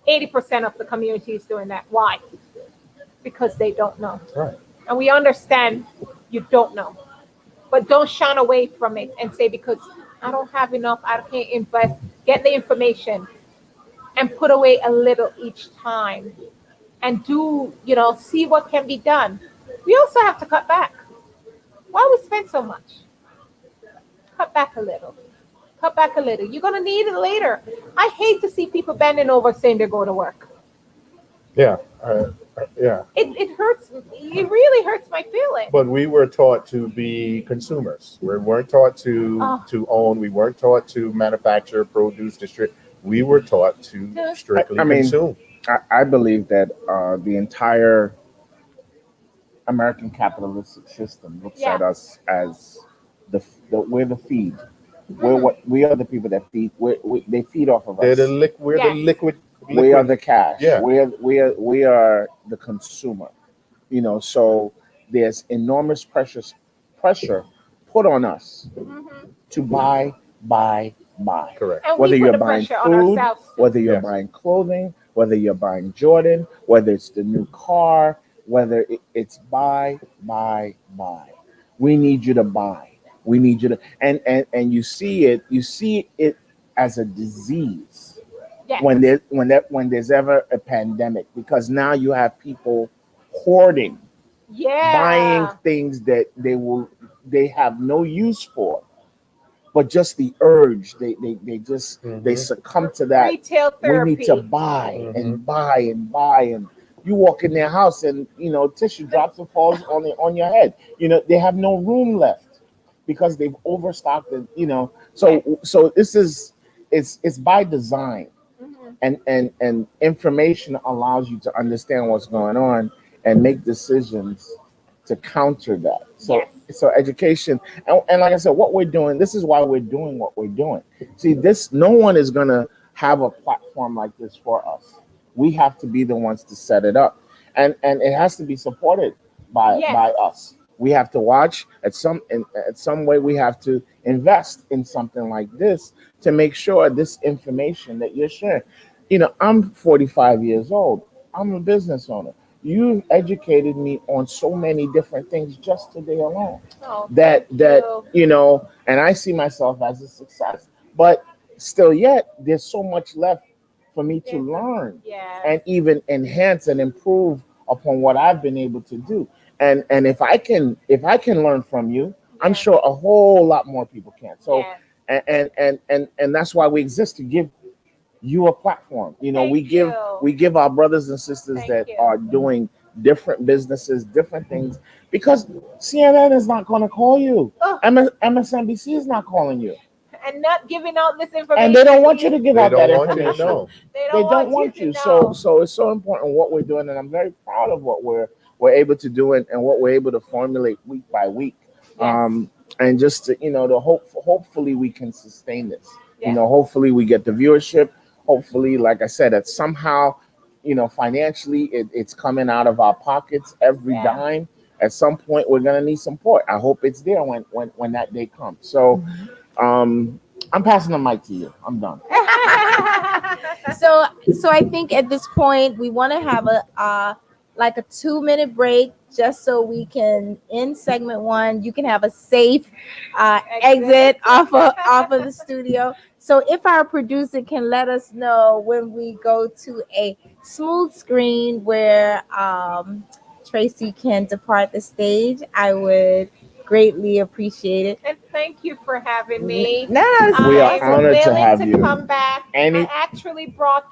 80% of the community is doing that. Why? Because they don't know. Right. And we understand you don't know. But don't shun away from it and say, because I don't have enough, I can't invest. Get the information and put away a little each time. And do, see what can be done. We also have to cut back. Why we spend so much? Cut back a little. Cut back a little. You're going to need it later. I hate to see people bending over saying they're going to work. Yeah. Yeah. It hurts. It really hurts my feelings. But we were taught to be consumers. We weren't taught to own. We weren't taught to manufacture, produce, distribute. We were taught to strictly consume. I believe that the entire American capitalistic system looks at us as we're the feed. We are the people that feed. They feed off of us. We're the liquid. We are the cash. Yeah. We are the consumer. So there's enormous pressure put on us to buy. Correct. And Whether we put you're the buying pressure on food, ourselves. whether you're buying clothing, whether you're buying Jordan, whether it's the new car, whether it's buy. We need you to buy. We need you to, and you see it as a disease. Yes. When there's ever a pandemic, because now you have people hoarding, buying things that they have no use for, but just the urge, they succumb to that. Retail therapy. We need to buy and buy and buy, and you walk in their house and tissue drops and falls on your head. They have no room left because they've overstocked it. So this is it's by design. And information allows you to understand what's going on and make decisions to counter that. So education, and like I said, what we're doing, this is why we're doing what we're doing. See, no one is going to have a platform like this for us. We have to be the ones to set it up, and it has to be supported by us. We have to watch at some way. We have to invest in something like this to make sure this information that you're sharing. I'm 45 years old. I'm a business owner. You've educated me on so many different things just today alone. That and I see myself as a success. But still, yet there's so much left for me to learn and even enhance and improve upon what I've been able to do. And if I can learn from you, I'm sure a whole lot more people can. So and that's why we exist, to give you a platform. We give our brothers and sisters that are doing different businesses, different things, because CNN is not going to call you. MSNBC is not calling you. And not giving out this information. And they don't want you to give out that information. They don't want you. So it's so important what we're doing, and I'm very proud of what we're able to do and what we're able to formulate week by week. And just to hopefully we can sustain this. Hopefully we get the viewership. Hopefully, like I said, that somehow, financially it's coming out of our pockets, every dime. At some point we're gonna need support. I hope it's there when that day comes. So I'm passing the mic to you. I'm done. So I think at this point we want to have a 2-minute break, just so we can end segment 1. You can have a safe exit off of the studio. So if our producer can let us know when we go to a smooth screen where Tracey can depart the stage, I would greatly appreciate it. And thank you for having me. No, we are honored to have you. Come back. I actually brought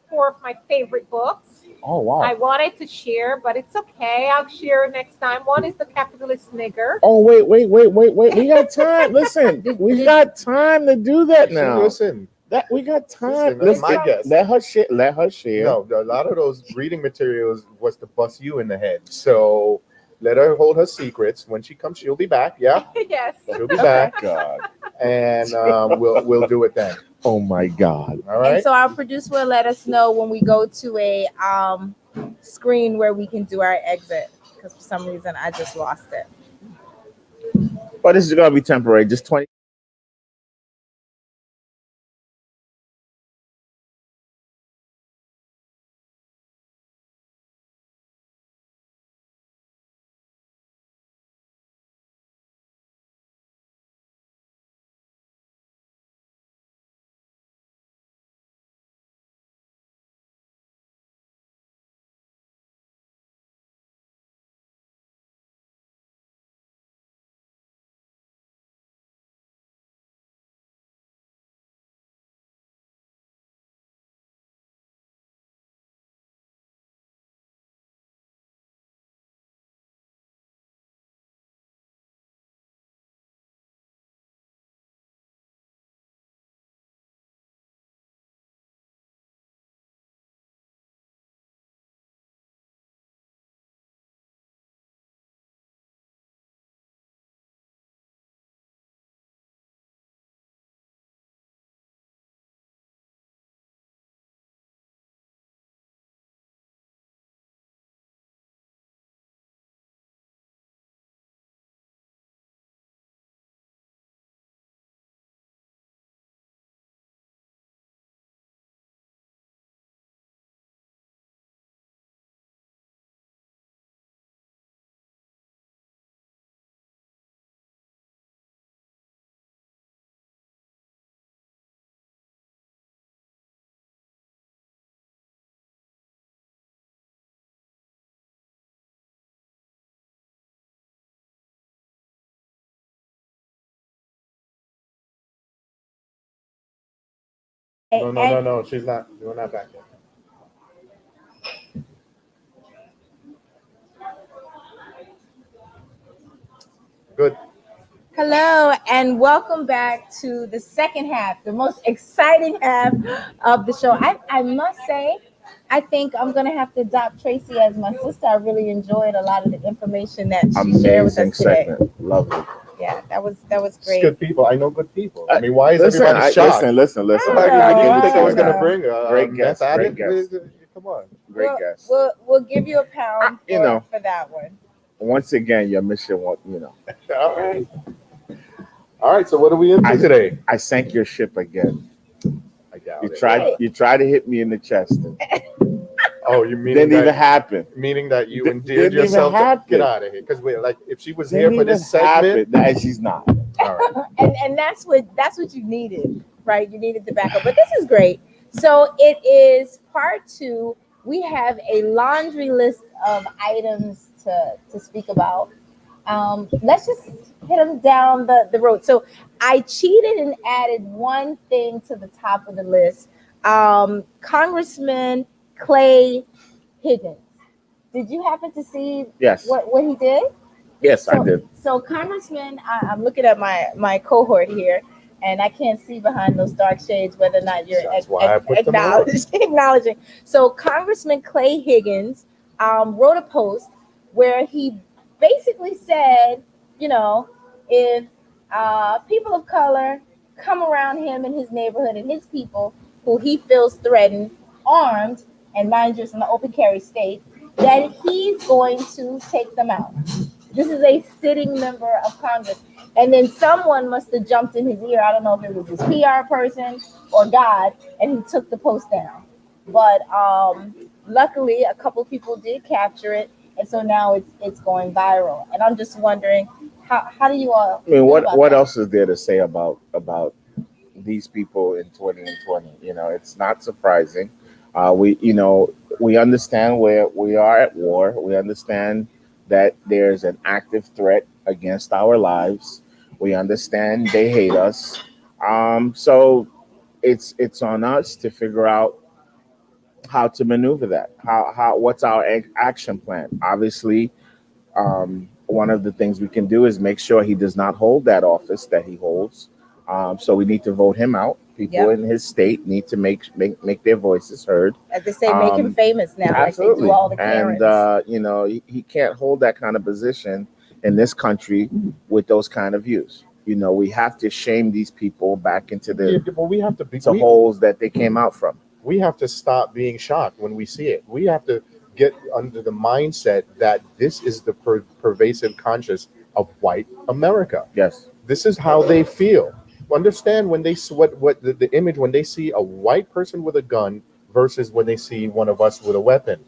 4 of my favorite books. Oh, wow. I wanted to share, but it's okay. I'll share next time. One is The Capitalist Nigger. Oh, wait. We got time. Listen, we got time to do that now. Listen, That we got time. Listen, that's my guess. Let her share. Let her share. No, a lot of those reading materials was to bust you in the head. So let her hold her secrets. When she comes, she'll be back. Yeah, Yes. she'll be back, God. and we'll do it then. Oh my God. All right. And so our producer will let us know when we go to a screen where we can do our exit, because for some reason I just lost it. But this is gonna be temporary. Just 20. No. She's not. We're not back yet. Good. Hello and welcome back to the second half, the most exciting half of the show. I must say, I think I'm gonna have to adopt Tracey as my sister. I really enjoyed a lot of the information that she shared with Amazing us today. segment. Lovely. Yeah, that was It's great. good people. I know good people. I mean, why is Listen, everybody shocked? listen. Like, I you know, didn't think I was I going to know. bring a Great guess, meth great addict? guess. Come on. Great We'll- guess. We'll give you a pound You know. for that one. Once again, your mission won't, All right. All right. So what are we into today? I sank your ship again. I doubt You it. tried to hit me in the chest. Oh, you meaning Didn't even that? happen. Meaning that you Didn't endeared even yourself to happen. get out of here? Because we're like, if she was Didn't here for even this segment, happen. And she's not. all right. And that's what you needed, right? You needed the backup. But this is great. So it is part 2. We have a laundry list of items to speak about. Let's just hit them down the road. So I cheated and added one thing to the top of the list. Congressman Clay Higgins. Did you happen to see Yes. what he did? Yes, I did. So Congressman, I'm looking at my cohort here, and I can't see behind those dark shades whether or not you're That's why I put them on. acknowledging. So Congressman Clay Higgins wrote a post where he basically said, if people of color come around him and his neighborhood and his people who he feels threatened, armed, and mind you, it's an open carry state, that he's going to take them out. This is a sitting member of Congress. And then someone must have jumped in his ear. I don't know if it was his PR person or God, and he took the post down. But luckily, a couple people did capture it, and so now it's going viral. And I'm just wondering, how do you all? I mean, feel about what that? else is there to say about these people in 2020? It's not surprising. We understand where we are at war. We understand that there's an active threat against our lives. We understand they hate us. So it's on us to figure out how to maneuver that. What's our action plan? Obviously, one of the things we can do is make sure he does not hold that office that he holds. So we need to vote him out. People Yep. in his state need to make their voices heard. As they say, make him famous now, like they Absolutely. do all the And Karens. he can't hold that kind of position in this country with those kind of views. We have to shame these people back into Yeah, the well, we have to be. holes that they came out from. We have to stop being shocked when we see it. We have to get under the mindset that this is the pervasive conscious of white America. Yes. This is how they feel. Understand when they what the image when they see a white person with a gun versus when they see one of us with a weapon.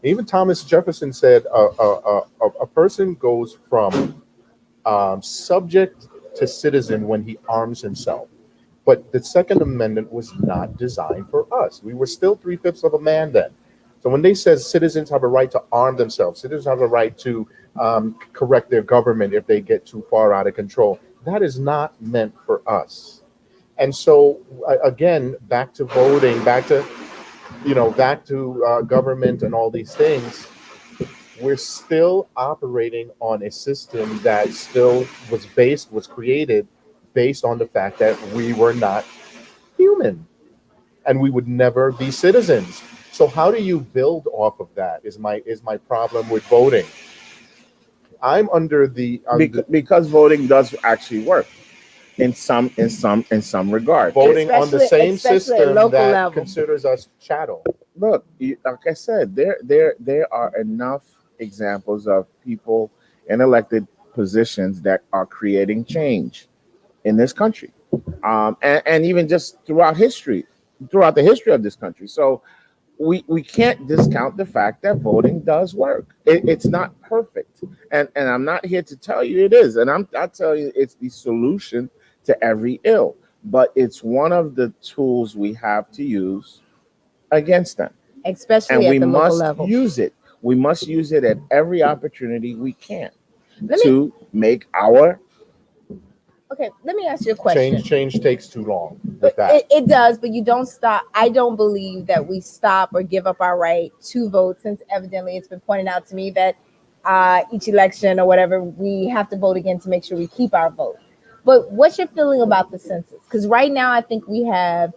Even Thomas Jefferson said a person goes from subject to citizen when he arms himself. But the Second Amendment was not designed for us. We were still 3/5 of a man then. So when they said citizens have a right to arm themselves, citizens have a right to correct their government if they get too far out of control, that is not meant for us. And so again, back to voting, back to government and all these things. We're still operating on a system that still was created based on the fact that we were not human and we would never be citizens. So how do you build off of that is my problem with voting. I'm under the because voting does actually work in some regard. voting on the Especially same at system local that level. considers us chattel. Look, like I said, there are enough examples of people in elected positions that are creating change in this country, and even just throughout the history of this country. So we can't discount the fact that voting does work. It's not perfect, and I'm not here to tell you it is, and I'll tell you it's the solution to every ill, but it's one of the tools we have to use against them, Especially and at we the local must level. use it. We must use it at every opportunity we can Let me to make our let me ask you a question. Change takes too long with that. It does, but you don't stop. I don't believe that we stop or give up our right to vote, since evidently it's been pointed out to me that each election or whatever, we have to vote again to make sure we keep our vote. But what's your feeling about the census? Because right now I think we have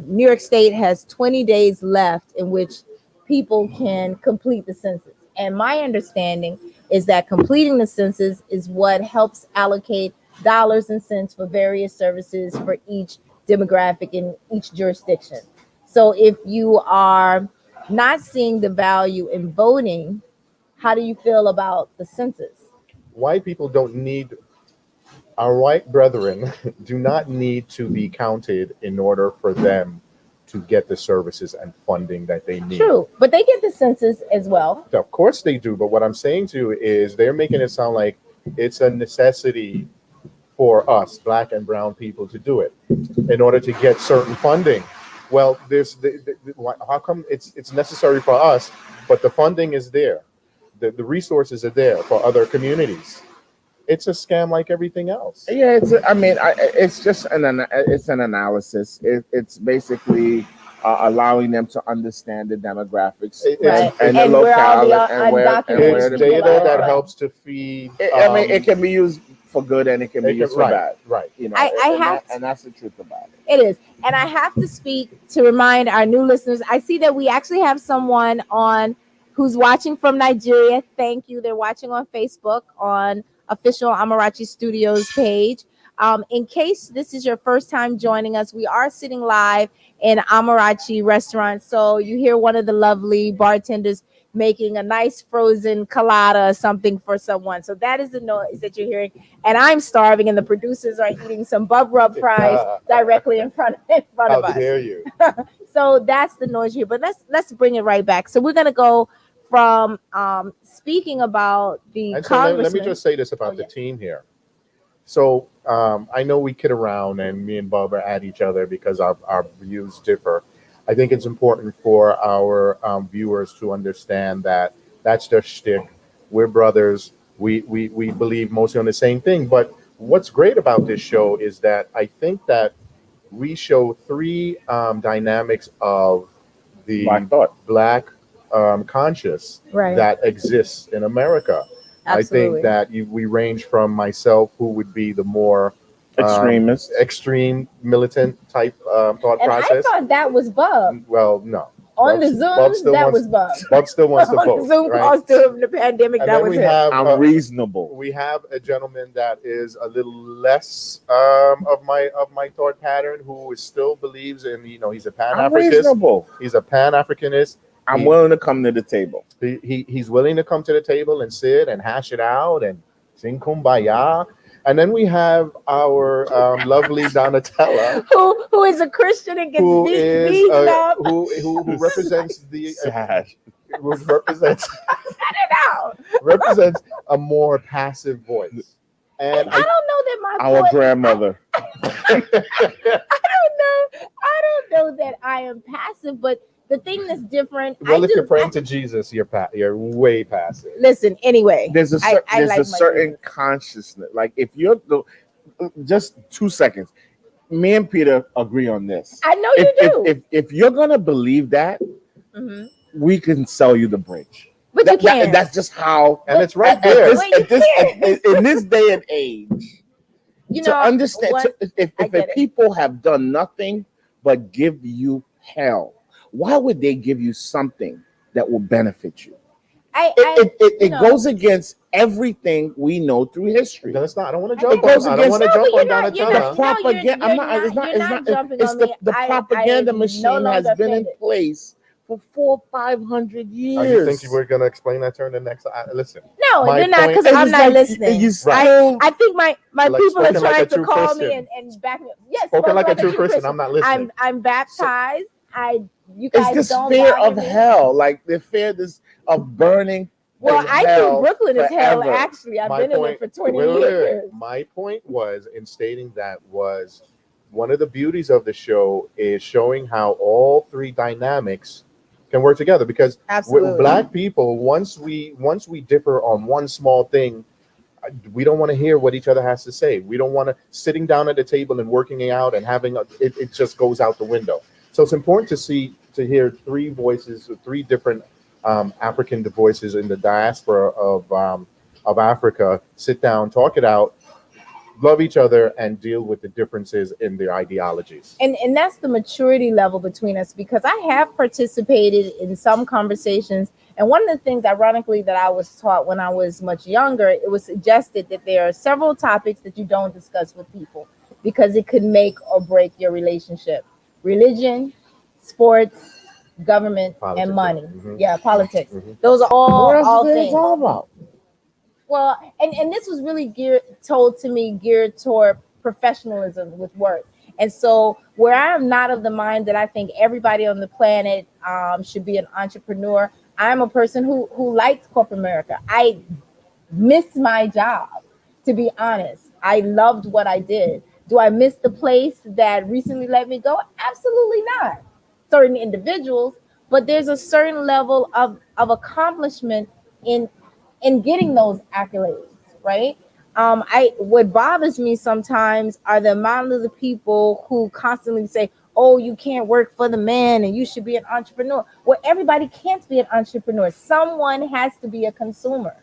New York State has 20 days left in which people can complete the census. And my understanding is that completing the census is what helps allocate dollars and cents for various services for each demographic in each jurisdiction. So if you are not seeing the value in voting, how do you feel about the census? White people don't need our white brethren do not need to be counted in order for them to get the services and funding that they need. True, but they get the census as well. Of course they do, but what I'm saying to you is they're making it sound like it's a necessity for us, black and brown people, to do it in order to get certain funding. Well, how come it's necessary for us, but the funding is there, the resources are there for other communities? It's a scam like everything else. Yeah, it's just an analysis. It's basically allowing them to understand the demographics Right. and the And where all locale the and where undocumented It's the data people that are. helps to feed. it can be used for good and it can be used for bad. Right. And that's the truth about it. It is. And I have to speak to remind our new listeners. I see that we actually have someone on who's watching from Nigeria. Thank you. They're watching on Facebook on official Amarachi Studios page. In case this is your first time joining us, we are sitting live in Amarachi restaurant. So you hear one of the lovely bartenders making a nice frozen colada or something for someone. So that is the noise that you're hearing. And I'm starving, and the producers are eating some bub rub fries directly in front of How us. dare you? So that's the noise here. But let's bring it right back. So we're gonna go from speaking about the And so let me congressman. just say this about the team here. So I know we kid around and me and Bob are at each other because our views differ. I think it's important for our viewers to understand that that's their shtick. We're brothers. We believe mostly on the same thing. But what's great about this show is that I think that we show three dynamics of the Black thought. black conscious Right. that exists in America. Absolutely. I think that we range from myself, who would be the more extreme militant type thought And I process. thought that was Bub. Well, no. On the Zoom, that was Bub. Bub still wants to On vote. the Zoom right? calls during the pandemic, And that then was we him. have I'm reasonable. we have a gentleman that is a little less of my thought pattern, who still believes in, he's a I'm Pan-Africanist. reasonable. He's a Pan-Africanist. I'm willing to come to the table. He's willing to come to the table and sit and hash it out and sing kumbaya. And then we have our lovely Donnatella, who is a Christian and gets who beaten up. who represents the Sad. who represents out. represents a more passive voice. And I don't know that my Our voice- grandmother. I don't know that I am passive, but the thing that's different. well, if you're praying to Jesus, you're way passive. Listen, anyway, There's a I like my certain Jesus. consciousness. Like if you're just 2 seconds, me and Peter agree on this. I know you do. If you're gonna believe that, Mhm. we can sell you the bridge. But you can't. That's just how. And it's right At there. in this day and age, You to know, understand, what- if I the get it. people have done nothing but give you hell, why would they give you something that will benefit you? It know, goes against everything we know through history. That's not. I don't want to I jump get on. it. I don't want to No, jump but on you're not- you're not- Donnatella. Propaganda. I'm not. you're It's not. you're It's not. jumping It's on the me. propaganda I machine no has longer been in offended. place for 400-500 years. You think you were going to explain that turn the next? Listen. No, My you're not, point- because It's I'm just not like, listening. you still- I think my Like people are spoken like trying a to true call Christian. me and back me up. Yes, Spoken like a true Christian. I'm not listening. I'm baptized. You It's guys this don't fear bother of me. hell, like the fear of burning. Well, in I hell think Brooklyn is hell. forever. Actually, I've My been in point- it for 20 wait. years. My point was in stating that was one of the beauties of the show is showing how all three dynamics can work together, because Absolutely. with Black people, once we differ on one small thing, we don't want to hear what each other has to say. We don't want to sitting down at the table and working it out and having it just goes out the window. So it's important to hear three voices, three different African voices in the diaspora of Africa sit down, talk it out, love each other, and deal with the differences in their ideologies. And that's the maturity level between us, because I have participated in some conversations. And one of the things, ironically, that I was taught when I was much younger, it was suggested that there are several topics that you don't discuss with people because it could make or break your relationship. Religion, sports, government, Politics, and money. mhm. Yeah, politics. Mhm. Those are What else all is it things. all about? Well, and this was really told to me geared toward professionalism with work. And so where I am not of the mind that I think everybody on the planet should be an entrepreneur, I'm a person who likes corporate America. I miss my job, to be honest. I loved what I did. Do I miss the place that recently let me go? Absolutely not. Certain individuals, but there's a certain level of accomplishment in getting those accolades, right? What bothers me sometimes are the amount of the people who constantly say, "Oh, you can't work for the man and you should be an entrepreneur." Well, everybody can't be an entrepreneur. Someone has to be a consumer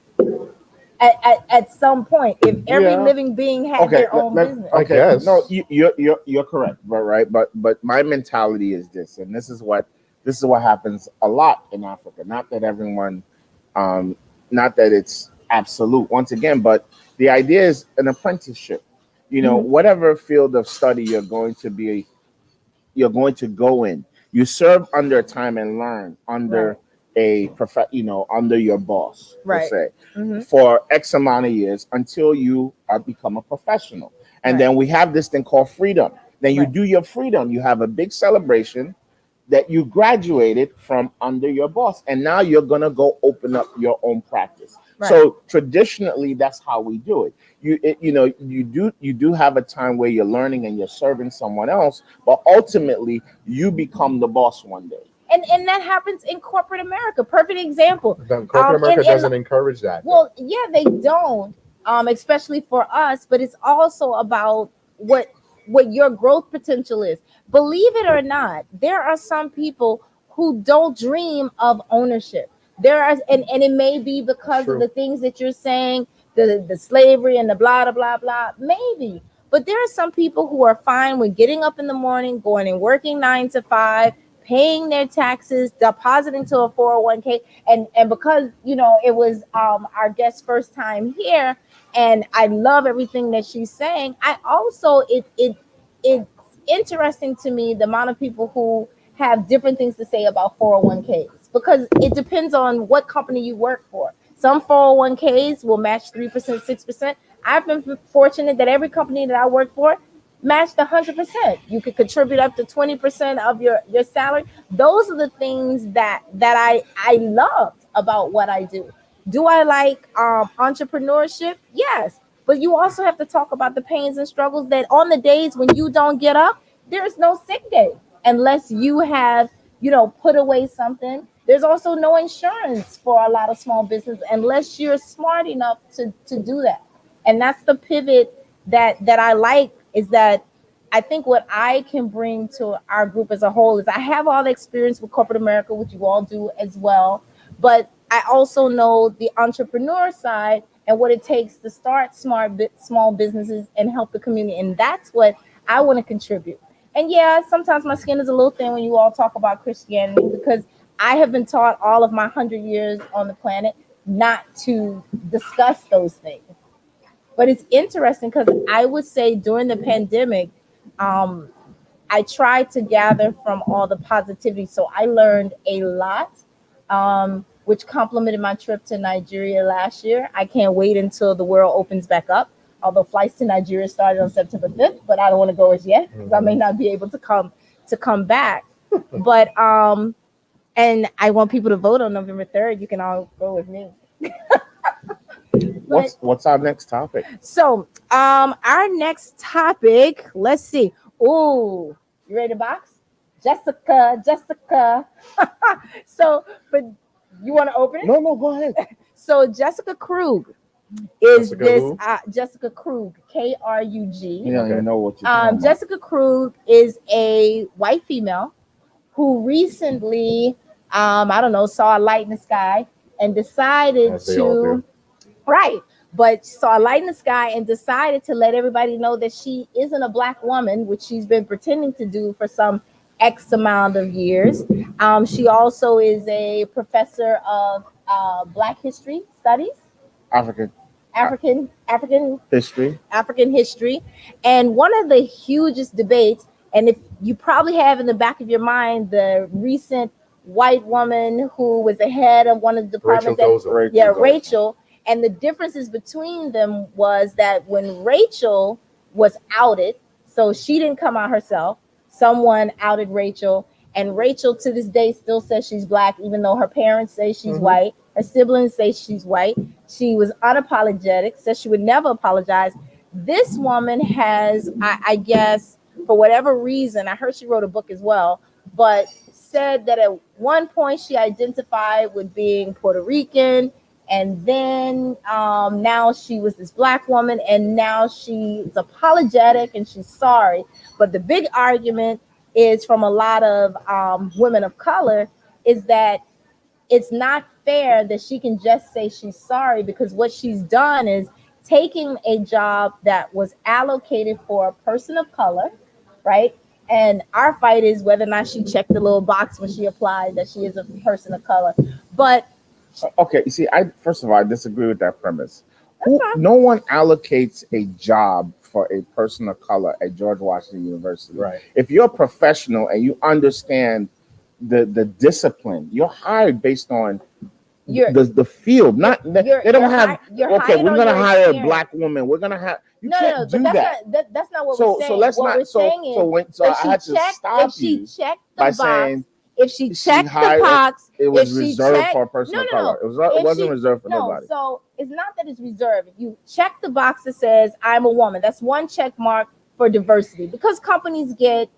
at some point. If every living being had their own business. Okay, Yes. no, you're correct, but my mentality is this, and this is what happens a lot in Africa. Not that everyone, not that it's absolute once again, but the idea is an apprenticeship. Whatever field of study you're going to go in, you serve under a time and learn under under your boss, Right. per se, Mhm. for X amount of years until you become a professional. And Right. then we have this thing called freedom. Then you Right. do your freedom. You have a big celebration that you graduated from under your boss. And now you're going to go open up your own practice. Right. So traditionally, that's how we do it. You do have a time where you're learning and you're serving someone else, but ultimately you become the boss one day. And that happens in corporate America. Perfect example. Corporate America and- doesn't encourage that. Well, yeah, they don't, especially for us, but it's also about what your growth potential is. Believe it or not, there are some people who don't dream of ownership. And it may be because True. of the things that you're saying, the slavery and the blah, blah, blah, blah, maybe. But there are some people who are fine with getting up in the morning, going and working 9 to 5, paying their taxes, depositing to a 401k. And because, you know, it was our guest's first time here, and I love everything that she's saying, I also, it's interesting to me the amount of people who have different things to say about 401ks, because it depends on what company you work for. Some 401ks will match 3%, 6%. I've been fortunate that every company that I work for matched 100%. You could contribute up to 20% of your salary. Those are the things that I loved about what I do. Do I like entrepreneurship? Yes. But you also have to talk about the pains and struggles that on the days when you don't get up, there is no sick day unless you have, you know, put away something. There's also no insurance for a lot of small business unless you're smart enough to do that. And that's the pivot that I like, is that I think what I can bring to our group as a whole is I have all the experience with corporate America, which you all do as well. But I also know the entrepreneur side and what it takes to start small businesses and help the community. And that's what I want to contribute. And yeah, sometimes my skin is a little thin when you all talk about Christianity, because I have been taught all of my 100 years on the planet not to discuss those things. But it's interesting because I would say during the pandemic, I tried to gather from all the positivity. So I learned a lot, which complemented my trip to Nigeria last year. I can't wait until the world opens back up, although flights to Nigeria started on September 5th, but I don't want to go as yet because I may not be able to come back. But and I want people to vote on November 3rd. You can all go with me. What's our next topic? So our next topic, let's see. Oh, you ready to box? Jessica. So, but you want to open it? No, go ahead. So Jessica Krug is Jessica Jessica Krug, Krug. You don't even know what you're talking about. Jessica Krug is a white female who recently, saw a light in the sky and decided to, but saw a light in the sky and decided to let everybody know that she isn't a Black woman, which she's been pretending to do for some X amount of years. She also is a professor of Black history studies, African history. And one of the hugest debates, and if you probably have in the back of your mind the recent white woman who was the head of one of the departments, Rachel. And the differences between them was that when Rachel was outed, so she didn't come out herself, someone outed Rachel, and Rachel to this day still says she's Black, even though her parents say she's white, her siblings say she's white. She was unapologetic, says she would never apologize. This woman has, I guess, for whatever reason, I heard she wrote a book as well, but said that at one point she identified with being Puerto Rican, and then now she was this Black woman, and now she's apologetic and she's sorry. But the big argument is from a lot of women of color is that it's not fair that she can just say she's sorry, because what she's done is taking a job that was allocated for a person of color, right? And our fight is whether or not she checked the little box when she applied that she is a person of color. But okay, you see, first of all, I disagree with that premise. No one allocates a job for a person of color at George Washington University. Right. If you're a professional and you understand the discipline, you're hired based on the field. Not they don't have. Okay, we're gonna hire a Black woman. We're gonna have. You can't do that. That's not what we're saying. So let's not. So I had to stop you by saying. If she checked the box, it was reserved for a person of color. It wasn't reserved for nobody. So it's not that it's reserved. If you check the box that says I'm a woman, that's one check mark for diversity, because companies get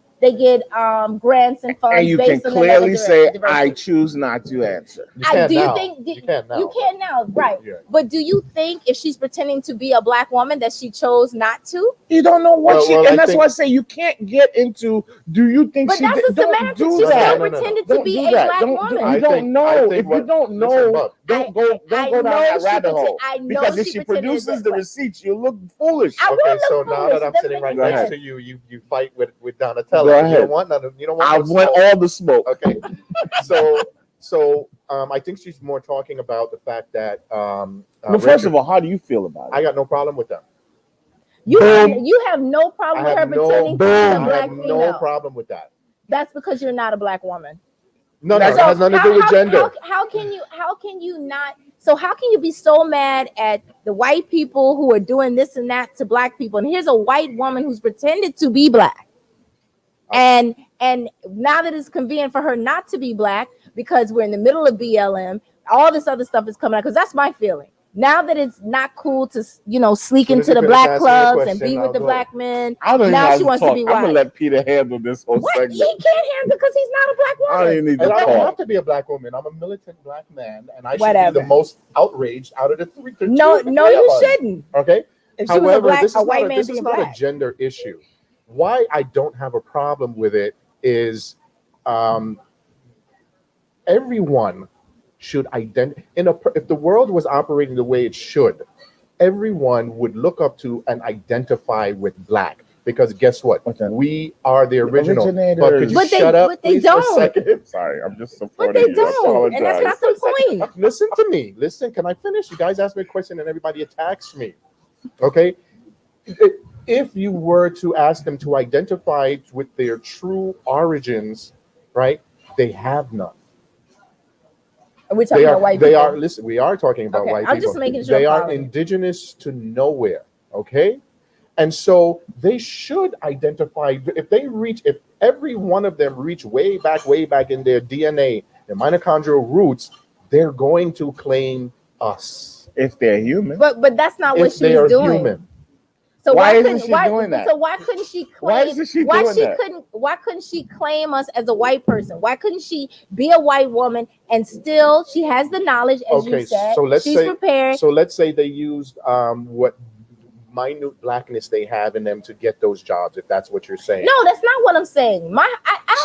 grants and funds. And you can clearly say I choose not to answer. You can't now, right? Yeah. But do you think if she's pretending to be a Black woman that she chose not to? You don't know what and that's why I say you can't get into. Do you think but she? That's a semantics. She still pretended to be a Black woman. You don't know. If you don't know Don't go down that rabbit hole. I know Because if she pretended produces that, the but receipts, you look foolish. I will Okay, look so now foolish. that I'm It sitting right doesn't make next sense. to you, you fight with Donnatella. Go ahead. You don't want none. You don't want. I no want smoke. all the smoke. Okay, so I think she's more talking about the fact that Well, first of all, how do you feel about it? I got no problem with them. You Boom. have no problem I with her have no, pretending to be boom. a I black have female. no problem with that. That's because you're not a black woman. No, That's- it has nothing to do with gender. How can you not? So how can you be so mad at the white people who are doing this and that to black people? And here's a white woman who's pretended to be black, and now that it's convenient for her not to be black because we're in the middle of BLM, all this other stuff is coming out. Because that's my feeling. Now that it's not cool to sleek Soon as into you the finish black answering your clubs and question, be I'll with the go. black men, I don't even now have she to wants talk. to be I'm gonna white. let Peter handle this whole What? He segment. can't handle because he's not a black I don't woman. even need And to I don't have talk. to be a black woman. I'm a militant black man, and I should Whatever. be the most outraged out of the three. No, the no, three of you us. shouldn't. Okay. If she was However, a white man this is being not a black. gender issue. Why I don't have a problem with it is everyone should if the world was operating the way it should, everyone would look up to and identify with black. Because guess what? Okay. We are the original. originators. But could you But they- shut up but they please, for a don't. second? Sorry, I'm just But supporting they you. don't, and that's Apologize. not the point. Listen to me. Listen, can I finish? You guys ask me a question and everybody attacks me. Okay? If you were to ask them to identify with their true origins, right? They have none. We're talking about white people. They are. Listen, we are talking about Okay, white I'm people. just making sure They I'm are following you. indigenous to nowhere. Okay, and so they should identify. If every one of them reach way back in their DNA, their mitochondrial roots, they're going to claim us. If they're human. But that's not what If she's they are doing. human. So Why couldn't- isn't she doing that? So why couldn't she claim? Why isn't she doing that? Why couldn't she claim us as a white person? Why couldn't she be a white woman and still she has the knowledge, as you said? So let's she's say prepared. So let's say they used what minute blackness they have in them to get those jobs. If that's what you're saying. No, that's not what I'm saying. I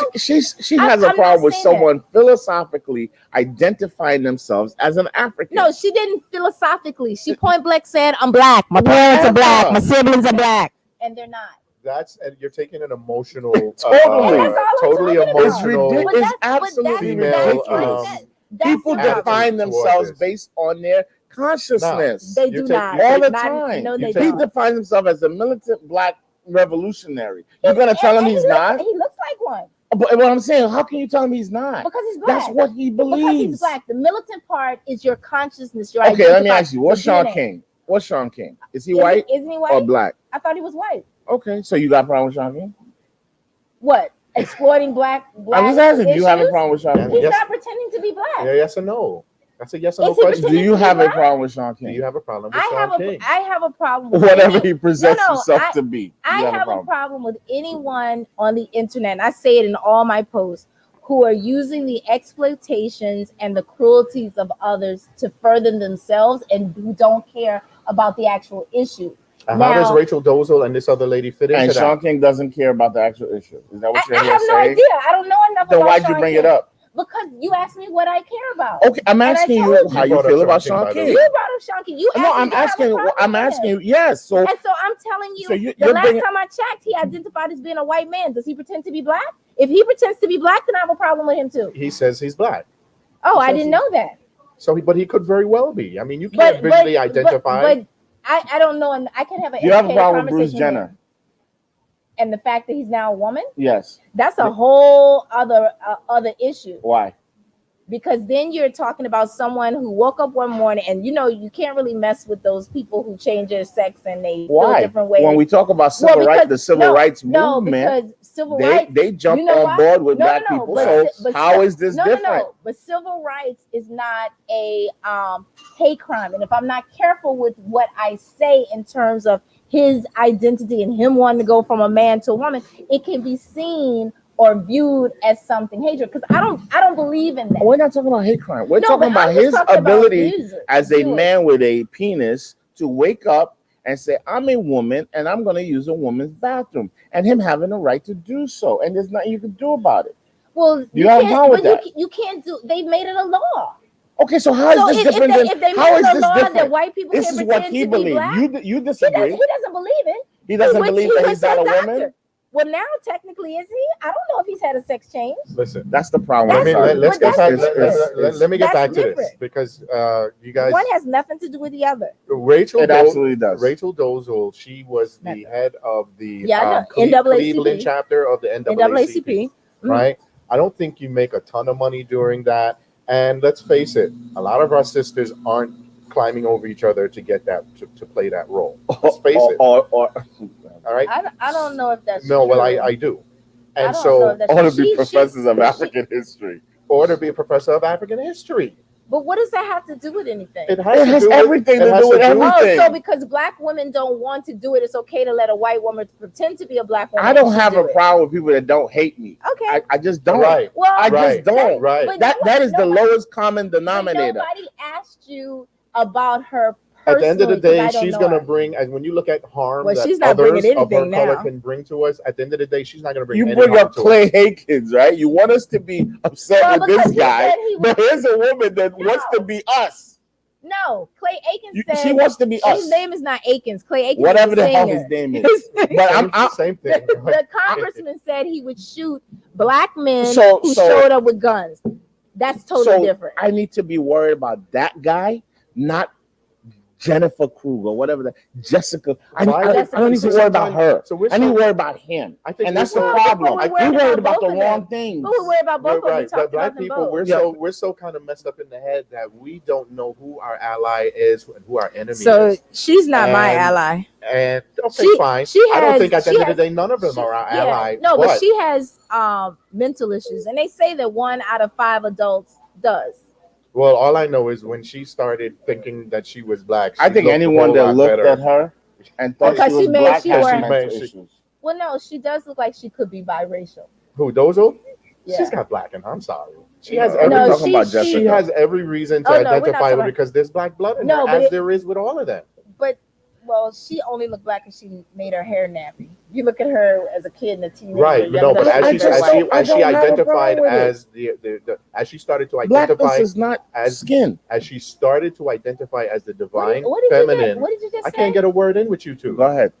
don't. She has I'm a not problem with saying someone philosophically identifying themselves as an African. No, she didn't philosophically. She point blank said, "I'm black. My parents are black. My siblings are black, and they're not." And you're taking an emotional, Totally. And that's all I'm totally talking about. It's emotional. ridiculous. But It's absolutely female, ridiculous. that's People the problem. define towards themselves this. based on their consciousness. They You do take- not. all the Not- time. No, they You He don't. defines himself as a militant black revolutionary. You're gonna tell him And he's he not? He looks like one But what I'm saying, how can you tell him he's not? because he's black. That's what he Because he's believes. black. The militant part is your consciousness. Your Okay, let me identify- ask you, what's your Sean DNA. King? What's Sean King? Is he Isn't- white Isn't he white? or black? I thought he was white. Okay, so you got a problem with Sean King? What? Exploiting black I was asking, do you have a issues? problem with Sean King? He's Yes. not pretending to be black. Yeah, yes or no? That's a yes or no Is he question. Do you pretending to be have a black? problem with Sean Do King? you have a problem with I Sean King? have a problem with Whatever any- he presents No, himself I- to be. I You have a problem with anyone on the internet, and I say it in all my posts, who are using the exploitations and the cruelties of others to further themselves and who don't care about the actual issue. And how does Now- Rachel Dozel and this other lady fit into And that? Sean King doesn't care about the actual issue. Is that what you're I here have no saying? idea. I don't know enough Then about why'd you Sean bring King. it up? Because you asked me what I care about. Okay, I'm And I asking told you you. how you brought up feel about Sean King, Sean by the King. way. You brought up Sean King. You asked No, me, I'm do I have a asking. problem I'm with asking him? you. Yes. So And so I'm telling you, So the you're last bringing- time I checked, he identified as being a white man. Does he pretend to be black? If he pretends to be black, then I have a problem with him too. He says he's black. Oh, He I says didn't he- know that. But he could very well be. I mean, you can't visually identify. But I don't know, and I can have an do you have a educated problem with Bruce conversation with Jenner? him. And the fact that he's now a woman, Yes. that's a whole other issue. Why? Because then you're talking about someone who woke up one morning, and you can't really mess with those people who change their sex and they feel Why? different ways. When we talk about civil rights, the civil rights movement, because civil they rights. jump You know on why? board with No, black no, no, people. but So ci- how is this different? No. But civil rights is not a hate crime, and if I'm not careful with what I say in terms of his identity and him wanting to go from a man to a woman, it can be seen or viewed as something hatred. Because I don't believe in that. We're not talking about hate crime. We're No, talking but I'm about just his talking about ability music. as a Do it. man with a penis to wake up and say, I'm a woman and I'm going to use a woman's bathroom, and him having the right to do so. And there's nothing you can do about it. Well, You have a can't- problem with but that? you can't do. They've made it a law. Okay, so how is this different than if they how made is a this law different? that white people This can is what pretend he to be believes. black, You he disagree. doesn't believe it. He doesn't believe that went he's to not a doctor. woman. Well, now technically, is he? I don't know if he's had a sex change. Listen, That's the problem. That's- with our- let's but get that's back. different. Let me get That's back to this different. because you guys. One has nothing to do with the other. Rachel, It absolutely does. Rachel Dolezal, she was the head of the Yeah, I know. Cleveland chapter of the NAACP. Right? I don't think you make a ton of money doing that. And let's face it, a lot of our sisters aren't climbing over each other to get that to play that role. Let's face it. All right. I don't know if that's No, true. well, I do. And I don't know so, if that's Or to true. be professors of African history. or to be a professor of African history. But what does that have to do with anything? It It has everything to it has do with to do- everything. Oh, so because black women don't want to do it, it's okay to let a white woman pretend to be a black woman. I don't and have do a it. problem with people that don't hate me. Okay. I just don't. Right. Well, I Right. just don't. Right. but That is the nobody- lowest common but denominator. nobody asked you about her. At the end of the personally, 'cause day, I don't she's know going to her. bring, and when you look at harm Well, that she's not others bringing of her anything color now. can bring to us, at the end of the day, she's not going to bring You any bring harm up to Clay us. Hankins, right? You want us to be upset Well, with because this he guy, said he but was- here's a woman that wants to be us. No, Clay Aikens said She wants to be his us. name is not Aikens. Clay Aikens Whatever is the a hell singer. his name is. But It's the same thing. The congressman said he would shoot black men So- who so- showed up with guns. That's totally different. I need to be worried about that guy, not Jennifer Kruger, whatever that Jessica. I don't need to worry about her. So we're I need to so- worry about him. I think And that's the we're- problem. we're We're worried worried about about the both of wrong them. things. But we worry about both You're of them. We right. talked But black about them people, both. we're so kind of messed up in the head that we don't know who our ally is and who our enemy So is. she's not my And- ally. And okay, She- fine. she I don't has- think at the she end of has- the day, none of them are our Yeah. ally. No, but she has mental issues, and they say that 1 out of 5 adults does. Well, all I know is when she started thinking that she was black, I she think looked a anyone whole that lot looked better. at her and thought Because she was she made- black she has wore- mental she- issues. Well, no, she does look like she could be biracial. Who Dozo? Yeah. She's got black in her. I'm sorry. She No, has we're every. No, talking about she Jessica. She has every reason to Oh, no, we're not identify talking her about- because there's black blood in No, her, but as it- there is with all of them. But well, she only looked black because she made her hair nappy. You look at her as a kid and a teenager. Right, yeah, no, but that's I as she just white. don't- I don't have a identified problem with it. as the as she started to Blackness identify is not as skin. as she started to identify as the divine What did feminine. what did you just I say? can't get a word in with you two. Go ahead.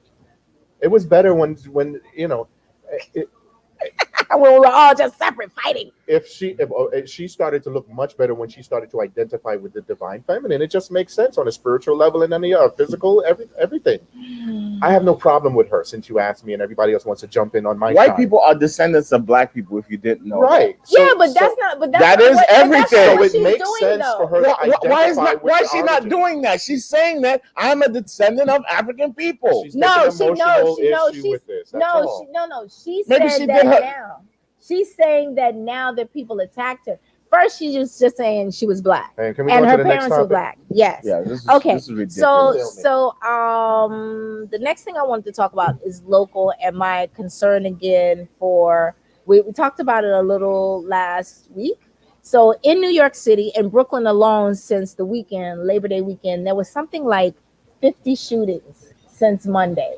It was better when you know. We were all just separate fighting. If she started to look much better when she started to identify with the divine feminine, it just makes sense on a spiritual level and any physical, everything. I have no problem with her, since you asked me, and everybody else wants to jump in on my White side. people are descendants of black people. If you didn't know, Right? Yeah, but that's not. But that's that not is what, but everything. That's not So what it she's makes doing, sense though. for her to identify with Why the is she not origin. doing that? She's saying that I'm a descendant of African people. She's No, taking she- an emotional issue she's- with this. That's No, all. no. She Maybe said she that did her- now. She's saying that now that people attacked her. First, she was just saying she was black, And can we and go her to the next parents were topic? black. Yes. Yeah, this is, Okay, this is ridiculous. So the next thing I wanted to talk about is local and my concern again for we talked about it a little last week. So in New York City and Brooklyn alone, since the weekend, Labor Day weekend, there was something like 50 shootings since Monday.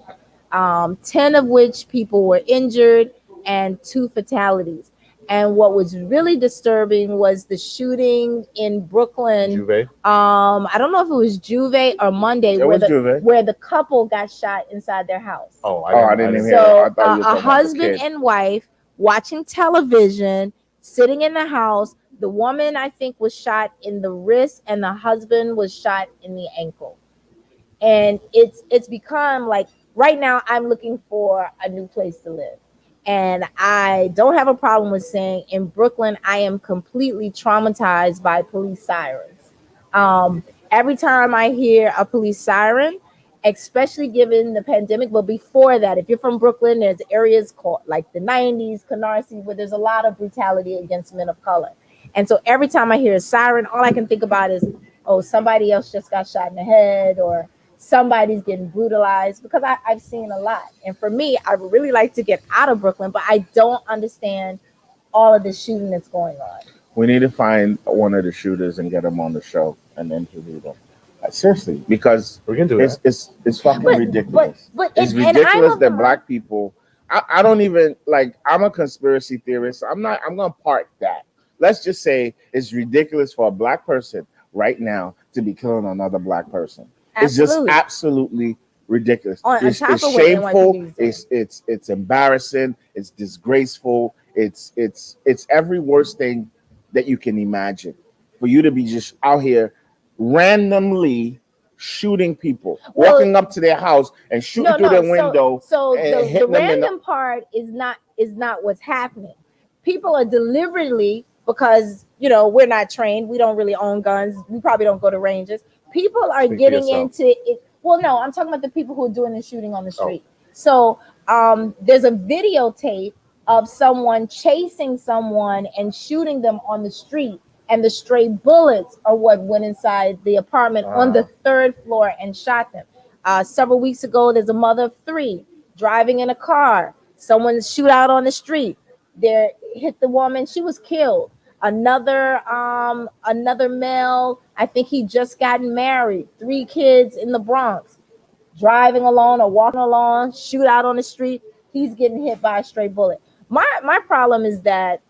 10 of which people were injured and 2 fatalities. And what was really disturbing was the shooting in Brooklyn. Juve. I don't know if it was Juve or Monday It was Juve. where the couple got shot inside their house. Oh, I didn't even hear So that. I thought you were a talking about the husband kid. and wife watching television, sitting in the house. The woman, I think, was shot in the wrist, and the husband was shot in the ankle. And it's become like right now I'm looking for a new place to live. And I don't have a problem with saying in Brooklyn, I am completely traumatized by police sirens. Every time I hear a police siren, especially given the pandemic, but before that, if you're from Brooklyn, there's areas called like the 90s, Canarsie, where there's a lot of brutality against men of color. And so every time I hear a siren, all I can think about is, oh, somebody else just got shot in the head, or somebody's getting brutalized, because I've seen a lot. And for me, I would really like to get out of Brooklyn, but I don't understand all of the shooting that's going on. We need to find one of the shooters and get him on the show and interview them. Seriously, because We can do it's that. it's fucking ridiculous. But It's and I'm ridiculous of the that black people. I don't even like. I'm a conspiracy theorist. I'm gonna park that. Let's just say it's ridiculous for a black person, right now to be killing another black person. It's just Absolutely. absolutely ridiculous. On It's, top it's of what shameful. NYPD is It's embarrassing. It's disgraceful. It's every worst thing that you can imagine. For you to be just out here randomly shooting people, Well, walking up to their house and shooting through their window So and the hitting them in the. random part is not what's happening. People are deliberately, because we're not trained, we don't really own guns, we probably don't go to ranges. People are Speak for getting yourself. into it. Well, no, I'm talking about the people who are doing the shooting on the street. So there's a videotape of someone chasing someone and shooting them on the street, and the stray bullets are what went inside the apartment on the 3rd floor and shot them. Several weeks ago, there's a mother of 3 driving in a car. Someone shoot out on the street. They hit the woman. She was killed. Another male, I think he just gotten married, 3 kids in the Bronx, driving along or walking along, shoot out on the street. He's getting hit by a stray bullet. My problem is that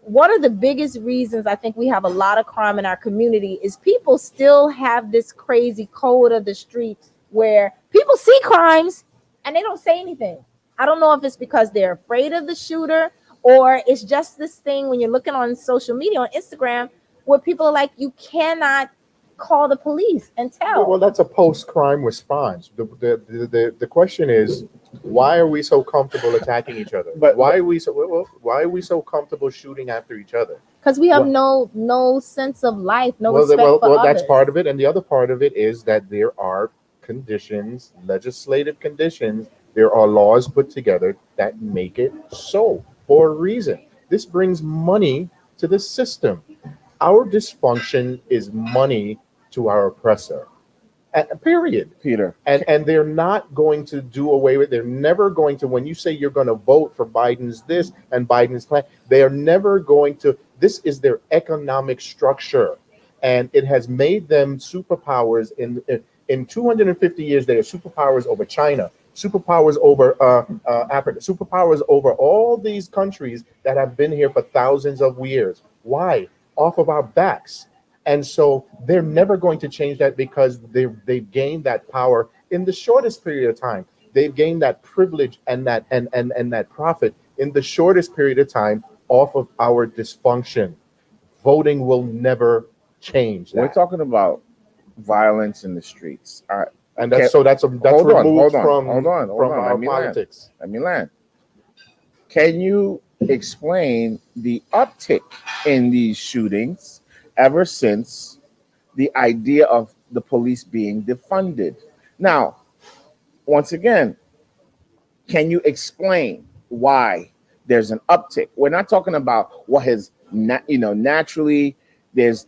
one of the biggest reasons I think we have a lot of crime in our community is people still have this crazy code of the street where people see crimes and they don't say anything. I don't know if it's because they're afraid of the shooter, or it's just this thing when you're looking on social media, on Instagram, where people are like, you cannot call the police and tell. Well, that's a post-crime response. The question is, why are we so comfortable attacking each other? Why are we so comfortable shooting after each other? Because we have no sense of life, no respect for others. That's part of it, and the other part of it is that there are conditions, legislative conditions. There are laws put together that make it so for a reason. This brings money to the system. Our dysfunction is money to our oppressor. Period. Peter. And they're not going to do away with. They're never going to. When you say you're going to vote for Biden's this and Biden's plan, they are never going to. This is their economic structure, and it has made them superpowers. In 250 years, they are superpowers over China, superpowers over Africa, superpowers over all these countries that have been here for thousands of years. Why? Off of our backs. And so they're never going to change that, because they've gained that power in the shortest period of time. They've gained that privilege and that profit in the shortest period of time off of our dysfunction. Voting will never change that. We're talking about violence in the streets. All right. And that's removed from our politics. Let me land. Can you explain the uptick in these shootings ever since the idea of the police being defunded? Now, once again, can you explain why there's an uptick? We're not talking about what has naturally. There's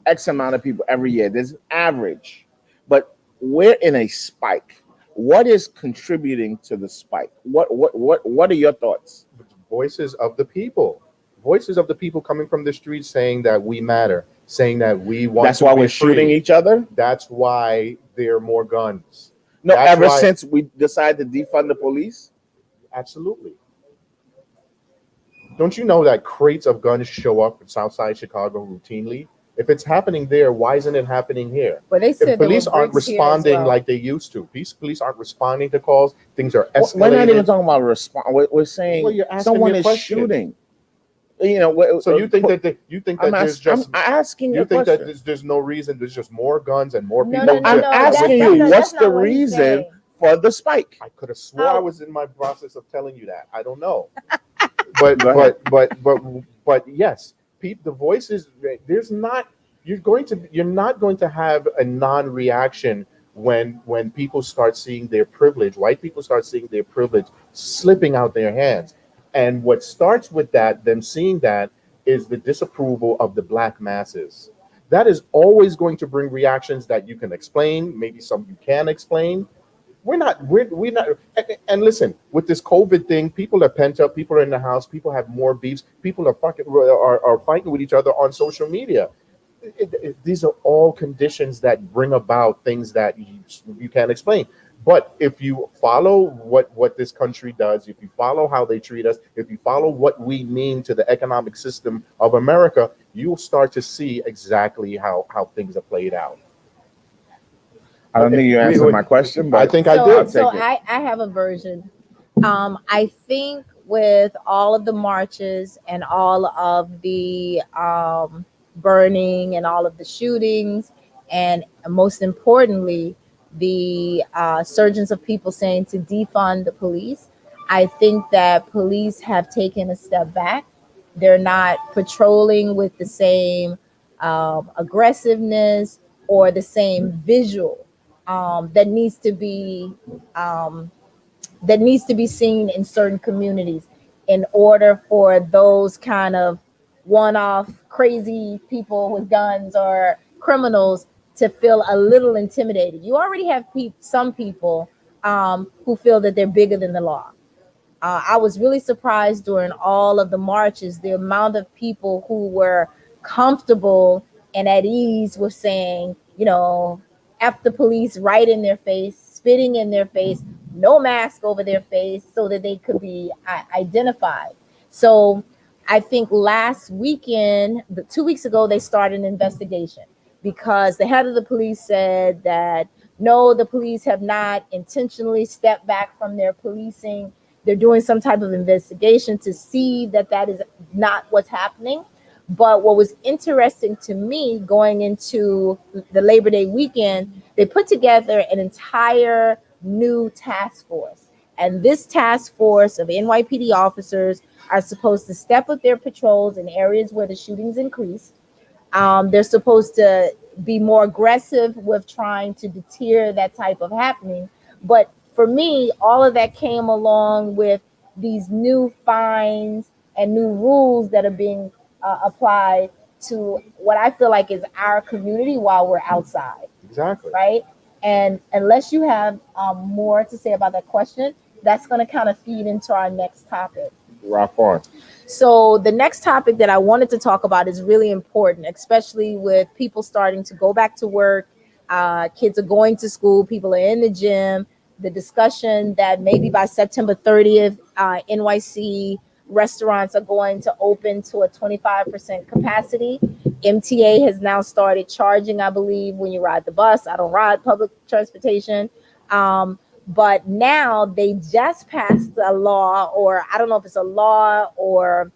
X amount of people every year. There's an average, but we're in a spike. What is contributing to the spike? What are your thoughts? Voices of the people. Voices of the people coming from the streets saying that we matter, saying that we want. That's why we're shooting each other. That's why there are more guns. No, ever since we decided to defund the police. Absolutely. Don't you know that crates of guns show up in Southside Chicago routinely? If it's happening there, why isn't it happening here? But they said if police aren't responding like they used to. Police aren't responding to calls. Things are escalating. We're not even talking about respond. We're saying someone is shooting. So you think that there's no reason? There's just more guns and more people. I'm asking you, what's the reason for the spike? I could have swore I was in my process of telling you that. I don't know. But yes, the voices. You're not going to have a non-reaction when people start seeing their privilege. White people start seeing their privilege slipping out their hands. And what starts with them seeing that, is the disapproval of the black masses. That is always going to bring reactions that you can explain, maybe some you can explain. We're not. And listen, with this COVID thing, people are pent up. People are in the house. People have more beefs. People are fighting with each other on social media. These are all conditions that bring about things that you can't explain. But if you follow what this country does, if you follow how they treat us, if you follow what we mean to the economic system of America, you'll start to see exactly how things are played out. I don't think you answered my question, but I think I So, did. so I'll take it. I have a version. I think with all of the marches and all of the burning and all of the shootings, and most importantly, the surgence of people saying to defund the police, I think that police have taken a step back. They're not patrolling with the same aggressiveness or the same visual that needs to be um, that needs to be seen in certain communities in order for those kind of one-off crazy people with guns or criminals to feel a little intimidated. You already have some people who feel that they're bigger than the law. I was really surprised during all of the marches, the amount of people who were comfortable and at ease with saying, F the police right in their face, spitting in their face, no mask over their face so that they could be identified. So I think last weekend, 2 weeks ago, they started an investigation because the head of the police said that no, the police have not intentionally stepped back from their policing. They're doing some type of investigation to see that that is not what's happening. But what was interesting to me going into the Labor Day weekend, they put together an entire new task force. And this task force of NYPD officers are supposed to step up their patrols in areas where the shootings increased. They're supposed to be more aggressive with trying to deter that type of happening. But for me, all of that came along with these new fines and new rules that are being applied to what I feel like is our community while we're outside. Exactly. Right? And unless you have more to say about that question, that's going to kind of feed into our next topic. Rock on. So the next topic that I wanted to talk about is really important, especially with people starting to go back to work. Kids are going to school. People are in the gym. The discussion that maybe by September 30th, NYC restaurants are going to open to a 25% capacity. MTA has now started charging, I believe, when you ride the bus. I don't ride public transportation. But now they just passed a law, or I don't know if it's a law or